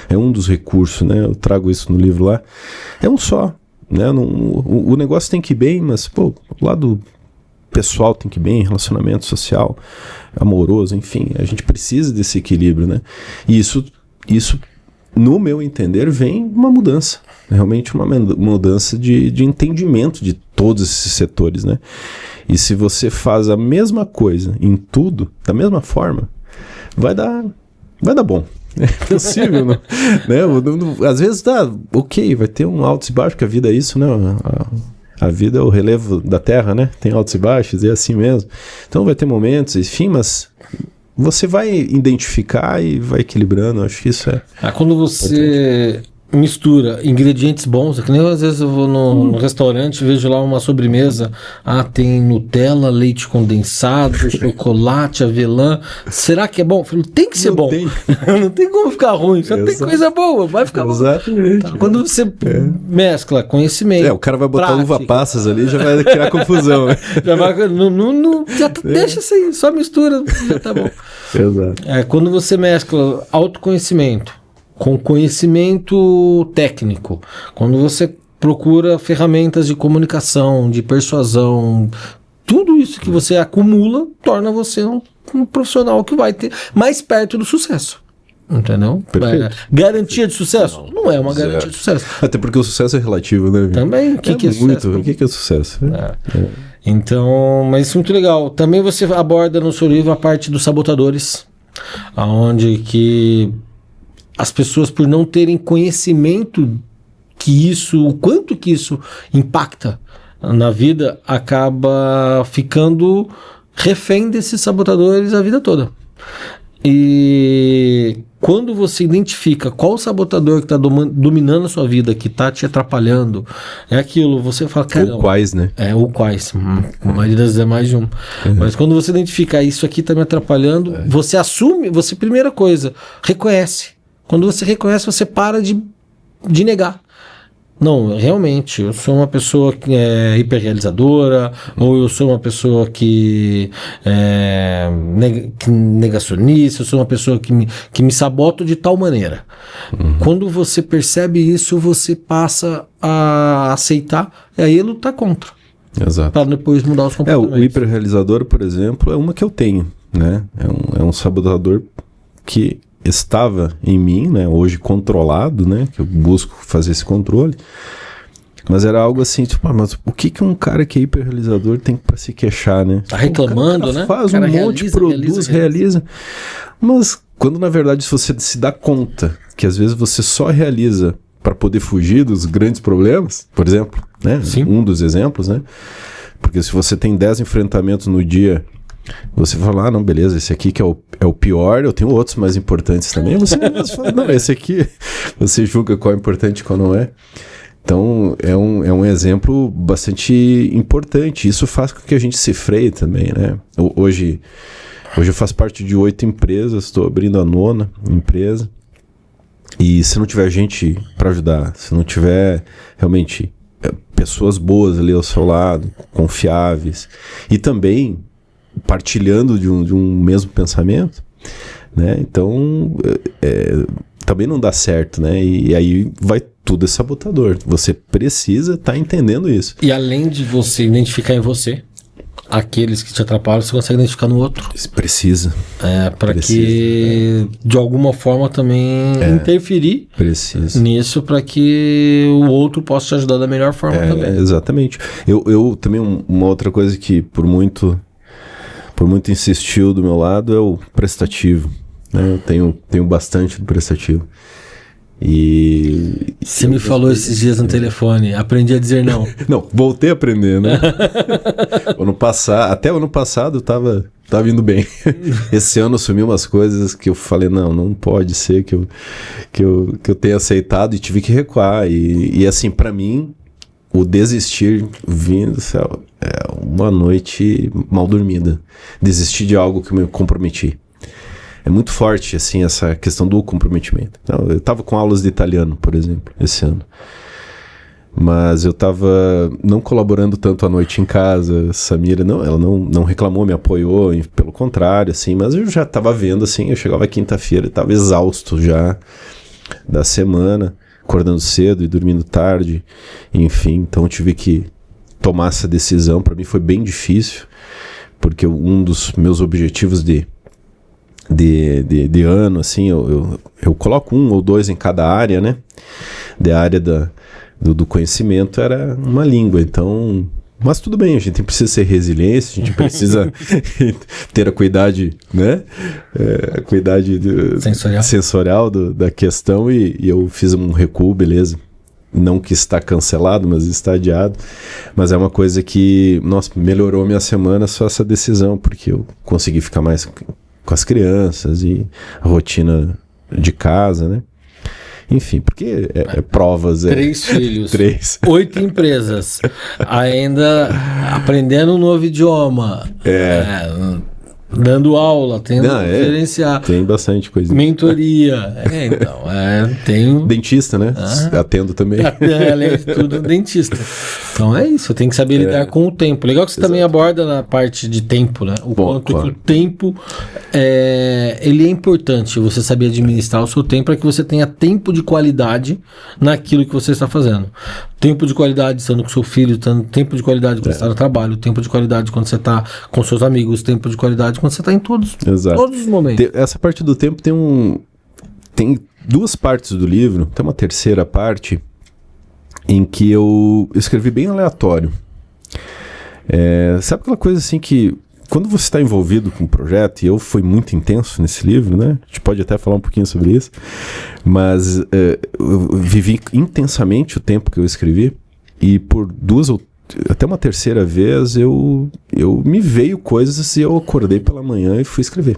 é um dos recursos, né? Eu trago isso no livro lá, é um só, né? O negócio tem que ir bem, mas o lado pessoal tem que ir bem, relacionamento social, amoroso, enfim, a gente precisa desse equilíbrio, né? E isso no meu entender, vem uma mudança, realmente uma mudança de entendimento de todos esses setores, né? E se você faz a mesma coisa em tudo, da mesma forma, vai dar bom. É possível, não? Né? Às vezes vai ter um altos e baixos, porque a vida é isso, né? A vida é o relevo da terra, né? Tem altos e baixos, é assim mesmo. Então vai ter momentos, enfim, mas você vai identificar e vai equilibrando, acho que isso é... Quando você mistura ingredientes bons, é que nem às vezes eu vou no restaurante e vejo lá uma sobremesa, tem Nutella, leite condensado, chocolate, avelã, será que é bom? Eu falo, tem que ser bom, não tem como ficar ruim, só tem coisa boa, vai ficar bom. Exatamente. Quando você mescla conhecimento, o cara vai botar uva passas ali, já vai criar confusão, né? Deixa isso aí, só mistura, já tá bom. Exato. Quando você mescla autoconhecimento com conhecimento técnico, quando você procura ferramentas de comunicação, de persuasão, tudo isso que você acumula torna você um profissional que vai ter mais perto do sucesso. Entendeu? Garantia de sucesso? Não é uma garantia de sucesso. Até porque o sucesso é relativo, né? Também. O que é sucesso? O que é sucesso? Então, mas isso é muito legal. Também você aborda no seu livro a parte dos sabotadores, onde que as pessoas, por não terem conhecimento o quanto que isso impacta na vida, acaba ficando refém desses sabotadores a vida toda. E quando você identifica qual sabotador que está dominando a sua vida, que está te atrapalhando, é aquilo, você fala, cara, ou quais, né? Ou quais, a maioria das vezes é mais de um. Mas quando você identifica isso aqui está me atrapalhando, você assume, primeira coisa, reconhece. Quando você reconhece, você para de negar. Não, realmente, eu sou uma pessoa que é hiperrealizadora, ou eu sou uma pessoa que é negacionista, eu sou uma pessoa que me saboto de tal maneira. Quando você percebe isso, você passa a aceitar e aí lutar contra. Exato. Para depois mudar os comportamentos. O hiperrealizador, por exemplo, é uma que eu tenho, né? É um sabotador que estava em mim, né, hoje controlado, né, que eu busco fazer esse controle, mas era algo assim, tipo, mas o que um cara que é hiperrealizador tem para se queixar, né? Tá reclamando, né? Faz um monte, produz, realiza. Mas quando na verdade se você se dá conta que às vezes você só realiza para poder fugir dos grandes problemas, por exemplo, né? Sim. Um dos exemplos, né? Porque se você tem 10 enfrentamentos no dia, você fala, não, beleza, esse aqui que é o pior, eu tenho outros mais importantes também. Você mesmo fala, não, esse aqui, você julga qual é importante e qual não é. Então, é um exemplo bastante importante. Isso faz com que a gente se freie também, né? Hoje eu faço parte de 8 empresas, estou abrindo a 9ª empresa. E se não tiver gente para ajudar, se não tiver realmente pessoas boas ali ao seu lado, confiáveis, e também partilhando de um mesmo pensamento, né? Então, também não dá certo, né? E aí vai tudo é sabotador. Você precisa estar entendendo isso. E além de você identificar em você aqueles que te atrapalham, você consegue identificar no outro. Precisa. Para que de alguma forma também interferir nisso, para que o outro possa te ajudar da melhor forma também. Exatamente. Eu também, uma outra coisa que por muito insistiu do meu lado é o prestativo, né? Eu tenho bastante do prestativo. E você me falou esses dias no telefone, aprendi a dizer não. Não, voltei a aprender, né? Até o ano passado eu tava indo bem. Esse ano eu assumi umas coisas que eu falei, não pode ser que eu tenha aceitado e tive que recuar. E assim, pra mim, o desistir vindo do céu é uma noite mal dormida. Desistir de algo que eu me comprometi. É muito forte, assim, essa questão do comprometimento. Então, eu estava com aulas de italiano, por exemplo, esse ano. Mas eu estava não colaborando tanto à noite em casa. Samira, ela não reclamou, me apoiou, pelo contrário, assim. Mas eu já estava vendo, assim, eu chegava quinta-feira, estava exausto já da semana, acordando cedo e dormindo tarde. Enfim, então eu tive que tomar essa decisão. Para mim foi bem difícil, porque um dos meus objetivos de ano, assim, eu coloco 1 ou 2 em cada área, né? Da área do conhecimento era uma língua, então... Mas tudo bem, a gente precisa ser resiliente, a gente precisa ter a acuidade, né? A acuidade sensorial da questão, e eu fiz um recuo, beleza. Não que está cancelado, mas está adiado. Mas é uma coisa que, nossa, melhorou minha semana só essa decisão, porque eu consegui ficar mais com as crianças e a rotina de casa, né? Enfim, porque provas... 3 filhos, 3. 8 empresas, ainda aprendendo um novo idioma, dando aula, tendo que diferenciar. Tem bastante coisa. Mentoria, tem... Dentista, né? Atendo também. Além de tudo, dentista. Então é isso, tem que saber lidar com o tempo. Legal que você também aborda na parte de tempo, né? Quanto que o tempo, ele é importante, você saber administrar o seu tempo para que você tenha tempo de qualidade naquilo que você está fazendo. Tempo de qualidade estando com seu filho, tempo de qualidade quando você está no trabalho, tempo de qualidade quando você está com seus amigos, tempo de qualidade quando você está em todos os momentos. Essa parte do tempo tem 2 partes do livro, tem uma terceira parte em que eu escrevi bem aleatório. Sabe aquela coisa assim que quando você está envolvido com um projeto, e eu fui muito intenso nesse livro, né? A gente pode até falar um pouquinho sobre isso, mas eu vivi intensamente o tempo que eu escrevi, e por 2 ou até uma terceira vez eu me veio coisas e eu acordei pela manhã e fui escrever.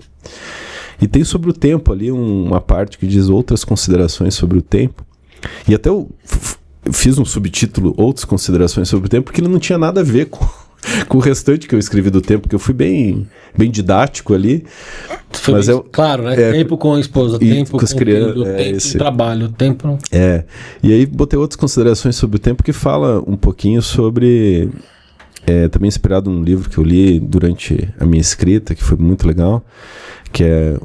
E tem sobre o tempo ali uma parte que diz outras considerações sobre o tempo, e até eu fiz um subtítulo, outras considerações sobre o tempo, porque ele não tinha nada a ver com o restante que eu escrevi do tempo, porque eu fui bem didático ali. Mas claro, né? Tempo com a esposa, tempo com as crianças, tempo de trabalho, tempo... E aí botei outras considerações sobre o tempo que fala um pouquinho sobre... também inspirado num livro que eu li durante a minha escrita, que foi muito legal, que é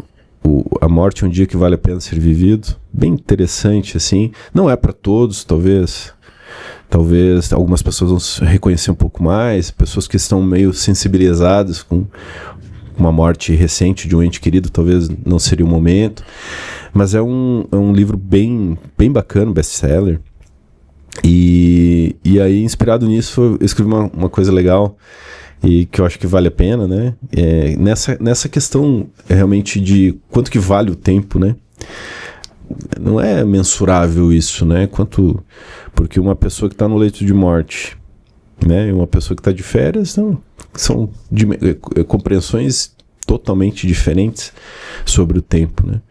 A Morte é um Dia que Vale a Pena Ser Vivido. Bem interessante, assim. Não é para todos, talvez algumas pessoas vão se reconhecer um pouco mais, pessoas que estão meio sensibilizadas com uma morte recente de um ente querido, talvez não seria o momento, mas é um livro bem bacana, best-seller, e aí, inspirado nisso, eu escrevi uma coisa legal, e que eu acho que vale a pena, né? Nessa questão realmente de quanto que vale o tempo, né? Não é mensurável isso, né? Porque uma pessoa que está no leito de morte, né, e uma pessoa que está de férias, são compreensões totalmente diferentes sobre o tempo, né?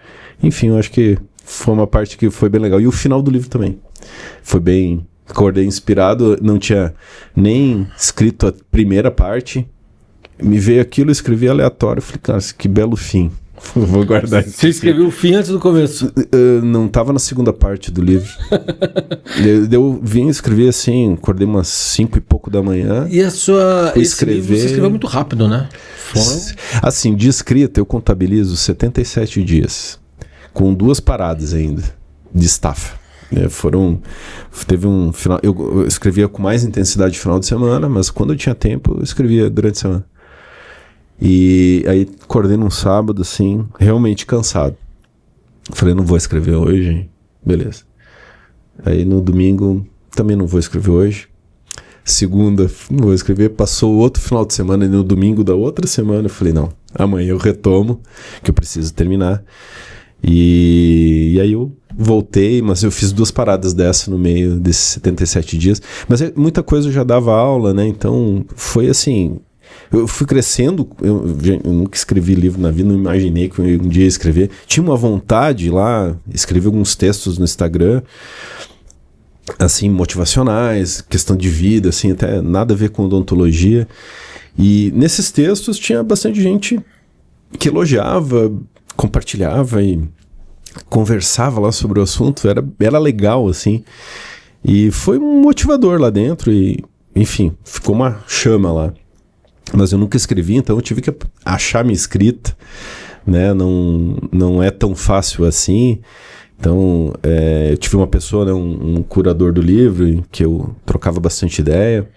Enfim, eu acho que foi uma parte que foi bem legal. E o final do livro também foi bem Acordei inspirado, não tinha nem escrito a primeira parte. Me veio aquilo, escrevi aleatório. Falei, cara, que belo fim. Vou guardar isso. Você escreveu o fim antes do começo? Não estava na segunda parte do livro. eu vim escrever assim, acordei umas 5 e pouco da manhã. E esse livro você escreveu muito rápido, né? Assim, de escrita eu contabilizo 77 dias. Com 2 paradas ainda, de estafa. Teve um final. Eu escrevia com mais intensidade no final de semana, mas quando eu tinha tempo, eu escrevia durante a semana. E aí acordei num sábado, assim, realmente cansado. Falei, não vou escrever hoje, beleza. Aí no domingo, também não vou escrever hoje. Segunda, não vou escrever. Passou outro final de semana e no domingo da outra semana eu falei, não, amanhã eu retomo, que eu preciso terminar. E aí eu voltei, mas eu fiz 2 paradas dessa no meio desses 77 dias. Mas muita coisa eu já dava aula, né? Então foi assim... Eu fui crescendo, eu nunca escrevi livro na vida, não imaginei que um dia ia escrever. Tinha uma vontade lá, escrevi alguns textos no Instagram, assim, motivacionais, questão de vida, assim, até nada a ver com odontologia. E nesses textos tinha bastante gente que elogiava, compartilhava e conversava lá sobre o assunto, era legal, assim. E foi um motivador lá dentro e, enfim, ficou uma chama lá. Mas eu nunca escrevi, então eu tive que achar minha escrita, né? Não é tão fácil assim. Então, eu tive uma pessoa, né, um curador do livro, que eu trocava bastante ideia.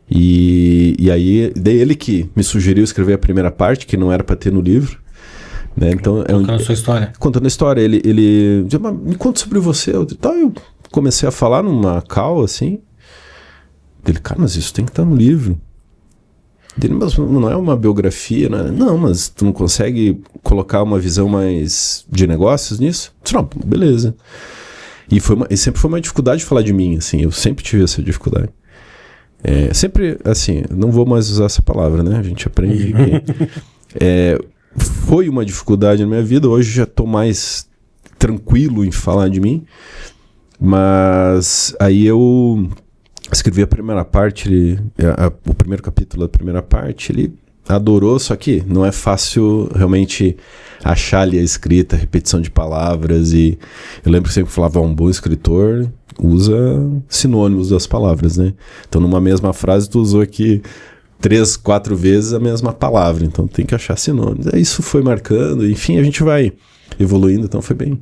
E aí, ele que me sugeriu escrever a primeira parte, que não era para ter no livro. Né? Então, contando a sua história. Contando a história. Ele disse, me conta sobre você. Eu comecei a falar numa call, assim. Ele, cara, mas isso tem que estar no livro. Ele, mas não é uma biografia, né? Não, mas tu não consegue colocar uma visão mais de negócios nisso? Eu disse, não, beleza. E sempre foi uma dificuldade falar de mim, assim. Eu sempre tive essa dificuldade. Sempre, assim, não vou mais usar essa palavra, né? A gente aprende que... foi uma dificuldade na minha vida. Hoje já estou mais tranquilo em falar de mim. Mas aí eu... escrevi a primeira parte, o primeiro capítulo da primeira parte, ele adorou, só que não é fácil realmente achar ali a escrita, a repetição de palavras, e eu lembro que sempre falava, um bom escritor usa sinônimos das palavras, né? Então numa mesma frase tu usou aqui 3, 4 vezes a mesma palavra, então tem que achar sinônimos. Isso foi marcando, enfim, a gente vai evoluindo, então foi bem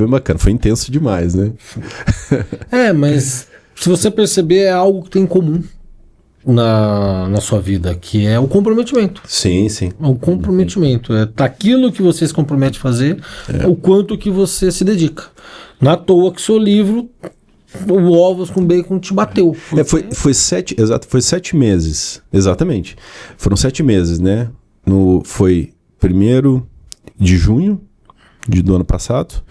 bacana, foi intenso demais, né? Mas... se você perceber, é algo que tem em comum na sua vida, que é o comprometimento. Sim, sim. O comprometimento. É daquilo que você se compromete a fazer, o quanto que você se dedica. Não é à toa que seu livro, o Ovos com Bacon, te bateu. Foi 7 meses. Exatamente. Foram 7 meses, né? Foi 1º de junho do ano passado.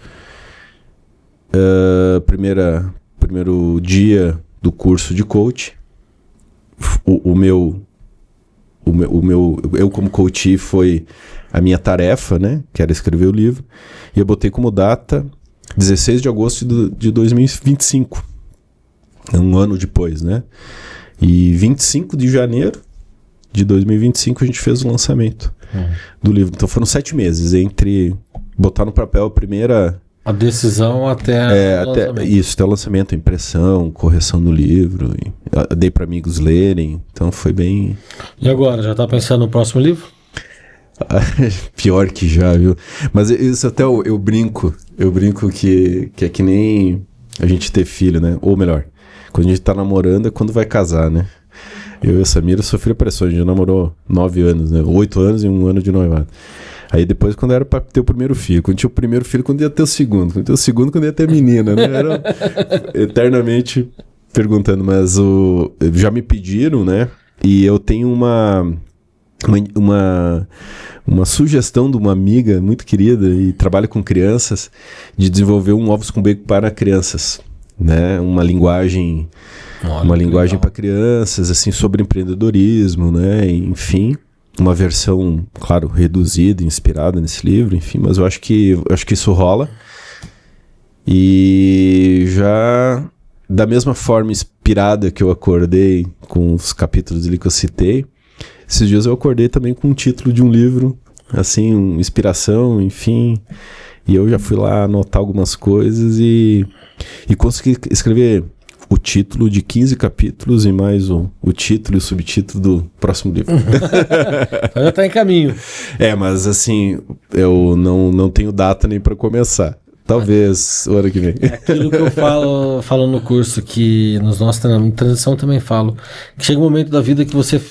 Primeiro dia do curso de coach, eu como coach foi a minha tarefa, né, que era escrever o livro, e eu botei como data 16 de agosto de 2025, um ano depois, né, e 25 de janeiro de 2025 a gente fez o lançamento do livro. Então foram 7 meses entre botar no papel a decisão até o lançamento. Isso, até o lançamento, a impressão, correção do livro, dei para amigos lerem, então foi bem... E agora, já tá pensando no próximo livro? Pior que já, viu? Mas isso até eu brinco que é que nem a gente ter filho, né? Ou melhor, quando a gente tá namorando é quando vai casar, né? Eu e a Samira sofri pressão, a gente já namorou 9 anos, né? 8 anos e 1 ano de noivado. Aí depois, quando era pra ter o primeiro filho, quando tinha o primeiro filho, quando ia ter o segundo, quando tinha o segundo, quando ia ter a menina, né? Era eternamente perguntando, mas já me pediram, né? E eu tenho uma sugestão de uma amiga muito querida e trabalha com crianças, de desenvolver um Ovos com Bacon para crianças, né? Uma linguagem para crianças, assim, sobre empreendedorismo, né? Enfim, uma versão, claro, reduzida, inspirada nesse livro, enfim, mas eu acho que isso rola. E já da mesma forma inspirada que eu acordei com os capítulos ali que eu citei, esses dias eu acordei também com o título de um livro, assim, inspiração, enfim, e eu já fui lá anotar algumas coisas e consegui escrever o título de 15 capítulos e mais o título e o subtítulo do próximo livro. Já tá em caminho. Mas assim, eu não tenho data nem para começar. Talvez o ano que vem. É aquilo que eu falo no curso, que nos nossos treinamentos, em transição também falo, que chega um momento da vida que você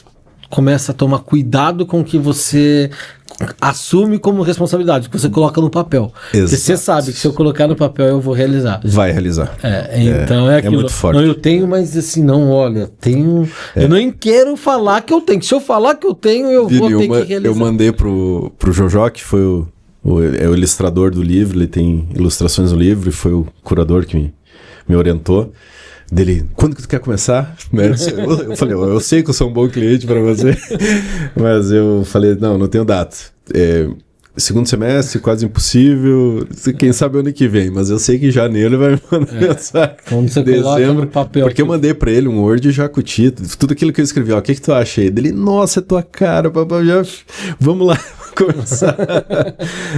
começa a tomar cuidado com o que você assume como responsabilidade, que você coloca no papel. Exato. Porque você sabe que se eu colocar no papel eu vou realizar. Vai realizar. Então é aquilo. É muito forte. Não, eu tenho, mas assim, não, olha, tenho. Eu nem quero falar que eu tenho. Se eu falar que eu tenho, eu vou ter que realizar. Eu mandei pro Jojó, que foi o ilustrador do livro, ele tem ilustrações no livro e foi o curador que me orientou. Dele, quando que tu quer começar? Eu falei, eu sei que eu sou um bom cliente para você, mas eu falei, não tenho data. Segundo semestre, quase impossível, quem sabe ano que vem, mas eu sei que em janeiro ele vai me mandar mensagem. Quando você coloca no papel. Porque eu mandei para ele um Word já com o título, tudo aquilo que eu escrevi, o que tu acha aí? Dele, nossa, é tua cara, papai, vamos lá começar.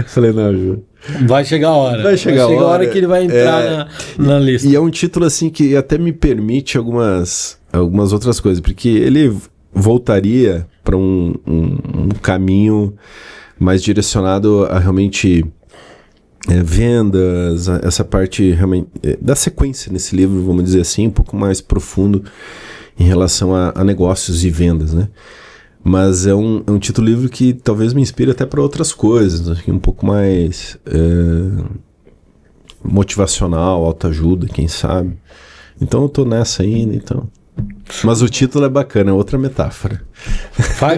Falei, não, Ju. Vai chegar a hora. Vai chegar a hora que ele vai entrar na lista. E é um título assim que até me permite algumas outras coisas, porque ele voltaria para um caminho mais direcionado a realmente vendas, essa parte realmente da sequência nesse livro, vamos dizer assim, um pouco mais profundo em relação a negócios e vendas, né? Mas é um título livro que talvez me inspire até para outras coisas, um pouco mais motivacional, autoajuda, quem sabe. Então eu tô nessa ainda, então. Mas o título é bacana, é outra metáfora.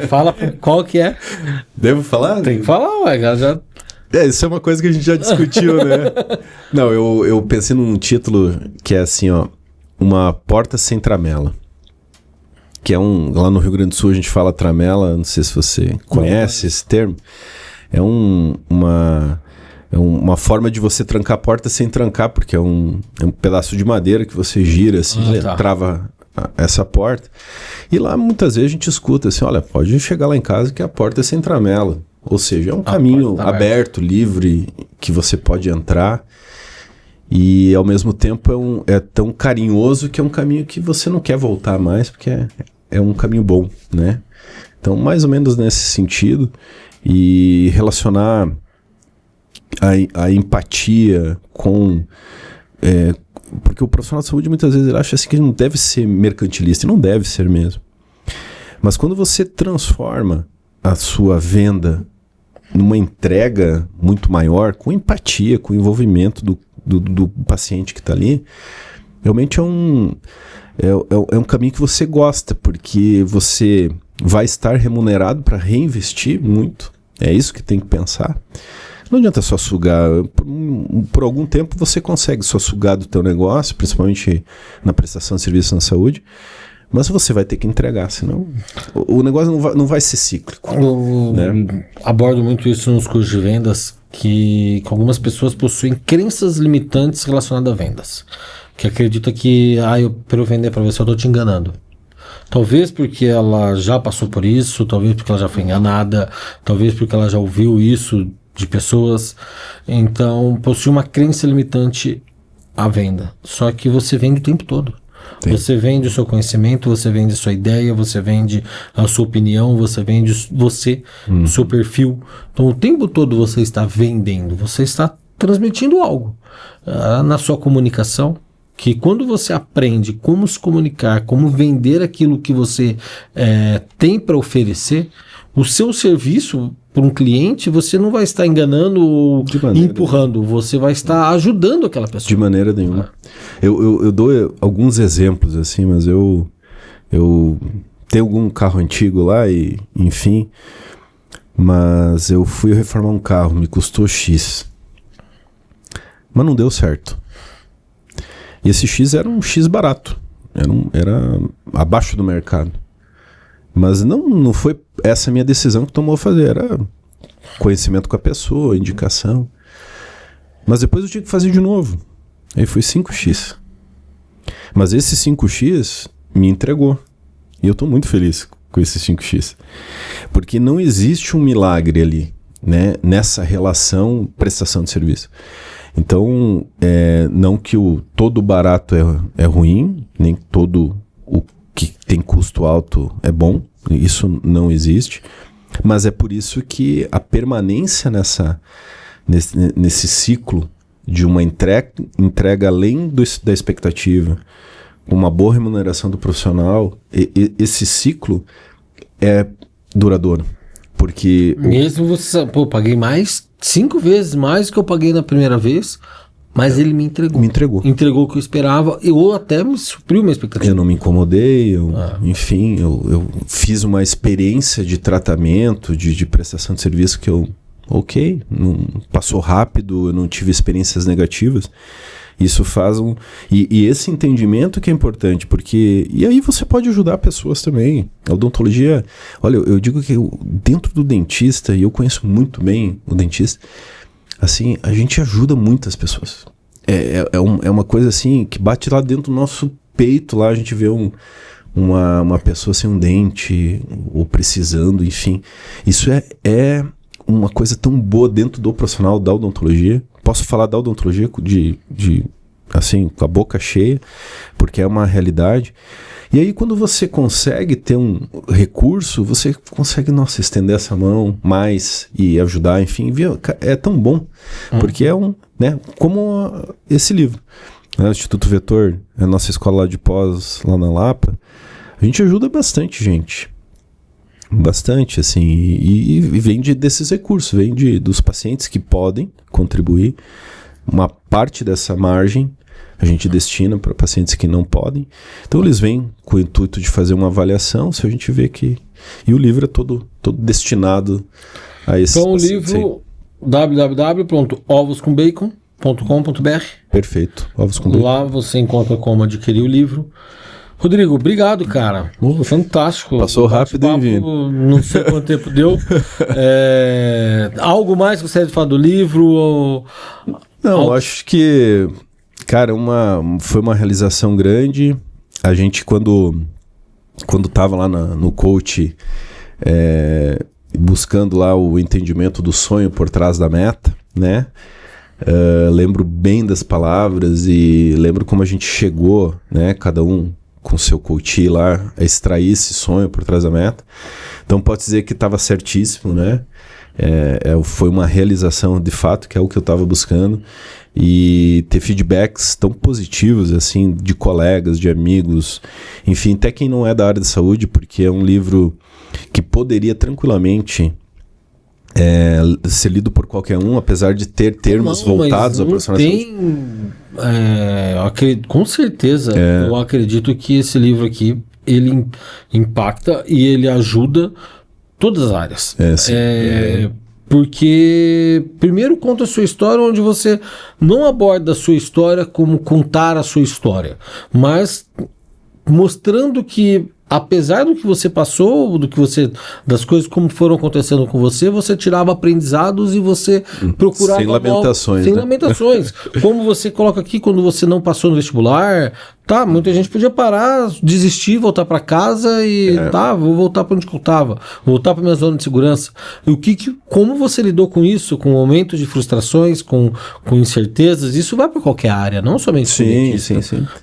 Fala qual que é. Devo falar? Tem que falar, ué, já... isso é uma coisa que a gente já discutiu, né? Não, eu pensei num título que é assim, ó, Uma Porta Sem Tramela. Que é lá no Rio Grande do Sul a gente fala tramela, não sei se você conhece esse termo. É uma forma de você trancar a porta sem trancar, porque é um pedaço de madeira que você gira assim, trava essa porta. E lá muitas vezes a gente escuta assim, olha, pode chegar lá em casa que a porta é sem tramela. Ou seja, é um caminho aberto, livre, que você pode entrar. E ao mesmo tempo é tão carinhoso que é um caminho que você não quer voltar mais, porque é um caminho bom, né? Então, mais ou menos nesse sentido, e relacionar a empatia com... porque o profissional de saúde muitas vezes ele acha assim que ele não deve ser mercantilista, e não deve ser mesmo. Mas quando você transforma a sua venda numa entrega muito maior, com empatia, com envolvimento do paciente que está ali, realmente é um caminho que você gosta, porque você vai estar remunerado para reinvestir muito. É isso que tem que pensar. Não adianta só sugar. Por algum tempo você consegue só sugar do teu negócio, principalmente na prestação de serviço na saúde, mas você vai ter que entregar, senão o negócio não vai ser cíclico. Eu abordo muito isso nos cursos de vendas, que algumas pessoas possuem crenças limitantes relacionadas a vendas. Que acredita que, para eu vender para você, eu estou te enganando. Talvez porque ela já passou por isso, talvez porque ela já foi enganada, talvez porque ela já ouviu isso de pessoas. Então, possui uma crença limitante à venda. Só que você vende o tempo todo. Sim. Você vende o seu conhecimento, você vende a sua ideia, você vende a sua opinião, você vende o seu perfil. Então, o tempo todo você está vendendo, você está transmitindo algo na sua comunicação, que quando você aprende como se comunicar, como vender aquilo que você tem para oferecer, o seu serviço para um cliente, você não vai estar enganando ou empurrando, você vai estar ajudando aquela pessoa. De maneira nenhuma. Eu dou alguns exemplos, assim, mas eu tenho algum carro antigo lá e, enfim, mas eu fui reformar um carro, me custou X. Mas não deu certo. E esse X era um X barato, era abaixo do mercado. Mas não foi essa minha decisão que tomou fazer, era conhecimento com a pessoa, indicação. Mas depois eu tive que fazer de novo. Aí foi 5x. Mas esse 5x me entregou. E eu estou muito feliz com esse 5x. Porque não existe um milagre ali, né, nessa relação prestação de serviço. Então, não que todo barato é ruim, nem todo o que tem custo alto é bom, isso não existe, mas é por isso que a permanência nesse ciclo de uma entrega além da expectativa, uma boa remuneração do profissional, esse ciclo é duradouro. Porque mesmo você, paguei 5 vezes mais do que eu paguei na primeira vez, mas ele me entregou. Me entregou. Entregou o que eu esperava, ou até me supriu minha expectativa. Eu não me incomodei, enfim, eu fiz uma experiência de tratamento, de prestação de serviço que não passou rápido, eu não tive experiências negativas. Isso faz e esse entendimento que é importante, porque... E aí você pode ajudar pessoas também. A odontologia... Olha, eu digo que dentro do dentista, e eu conheço muito bem o dentista, assim, a gente ajuda muitas pessoas. É uma coisa assim, que bate lá dentro do nosso peito, lá a gente vê uma pessoa sem um dente, ou precisando, enfim. Isso é uma coisa tão boa dentro do profissional da odontologia. Posso falar da odontologia assim, com a boca cheia, porque é uma realidade. E aí, quando você consegue ter um recurso, você consegue, estender essa mão mais e ajudar, enfim, é tão bom, porque né, como esse livro, né, o Instituto Vetor, a nossa escola lá de pós, lá na Lapa, a gente ajuda bastante gente. Bastante, assim, e vem desses recursos, vem dos pacientes que podem contribuir. Uma parte dessa margem a gente destina para pacientes que não podem. Então eles vêm com o intuito de fazer uma avaliação, se a gente vê que... E o livro é todo destinado a esses pacientes. Então o livro, www.ovoscombacon.com.br. Perfeito, Ovos com Bacon. Lá você encontra como adquirir o livro. Rodrigo, obrigado, cara. Fantástico. Passou rápido, hein, Vini? Não sei quanto tempo deu. Algo mais que você deve falar do livro? Não, acho que, cara, foi uma realização grande. A gente, quando tava lá no coach, buscando lá o entendimento do sonho por trás da meta, né? Lembro bem das palavras e lembro como a gente chegou, né? Cada um com seu coach lá, a extrair esse sonho por trás da meta. Então pode dizer que estava certíssimo, né? Foi uma realização de fato, que é o que eu estava buscando, e ter feedbacks tão positivos assim, de colegas, de amigos, enfim, até quem não é da área de saúde, porque é um livro que poderia tranquilamente ser lido por qualquer um, apesar de ter termos voltados ao profissional de saúde. Com certeza, eu acredito que esse livro aqui, ele impacta e ele ajuda todas as áreas. Porque primeiro conta a sua história, onde você não aborda a sua história como contar a sua história, mas mostrando que apesar do que você passou, das coisas como foram acontecendo com você tirava aprendizados e você procurava... Sem lamentações. Sem lamentações. Como você coloca aqui, quando você não passou no vestibular, muita gente podia parar, desistir, voltar para casa e vou voltar para onde eu estava, voltar para minha zona de segurança. E como você lidou com isso, com momentos de frustrações, com incertezas, isso vai para qualquer área, não somente sim.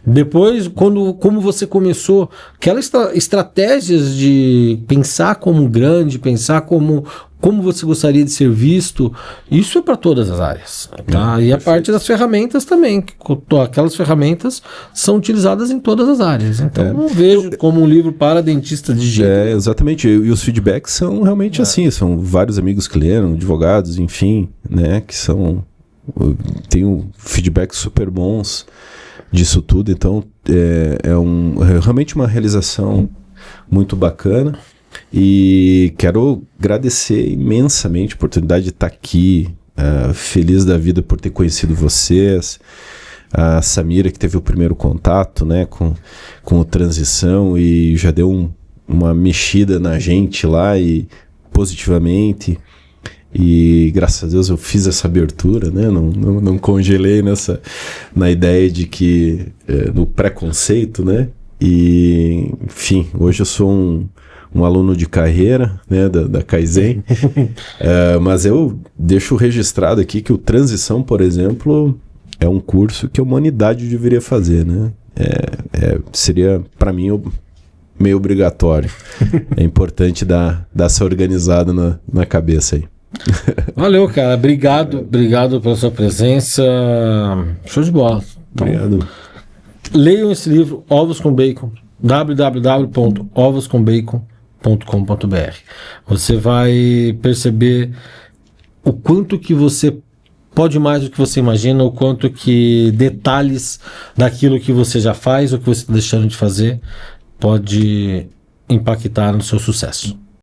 Depois, como você começou, aquelas estratégias de pensar como grande, pensar como você gostaria de ser visto, isso é para todas as áreas, tá? E a parte das ferramentas também, aquelas ferramentas são utilizadas em todas as áreas, então não vejo como um livro para dentista de jeito. Exatamente, e os feedbacks são realmente assim, são vários amigos que leram, advogados, enfim, né, que tem feedbacks super bons disso tudo, então realmente uma realização muito bacana. E quero agradecer imensamente a oportunidade de estar aqui, feliz da vida por ter conhecido vocês, a Samira, que teve o primeiro contato, né, com o Transição, e já deu uma mexida na gente lá, e positivamente, E graças a Deus eu fiz essa abertura, né? Não congelei na ideia de que, no preconceito, né? E, enfim, hoje eu sou um aluno de carreira, né, da Kaizen, mas eu deixo registrado aqui que o Transição, por exemplo, é um curso que a humanidade deveria fazer, né? Seria, para mim, meio obrigatório. É importante dar essa organizada na cabeça aí. Valeu, cara. Obrigado pela sua presença. Show de bola. Então, obrigado. Leiam esse livro, Ovos com Bacon, www.ovoscombacon.com.br. Você vai perceber o quanto que você pode mais do que você imagina, o quanto que detalhes daquilo que você já faz ou que você está deixando de fazer pode impactar no seu sucesso.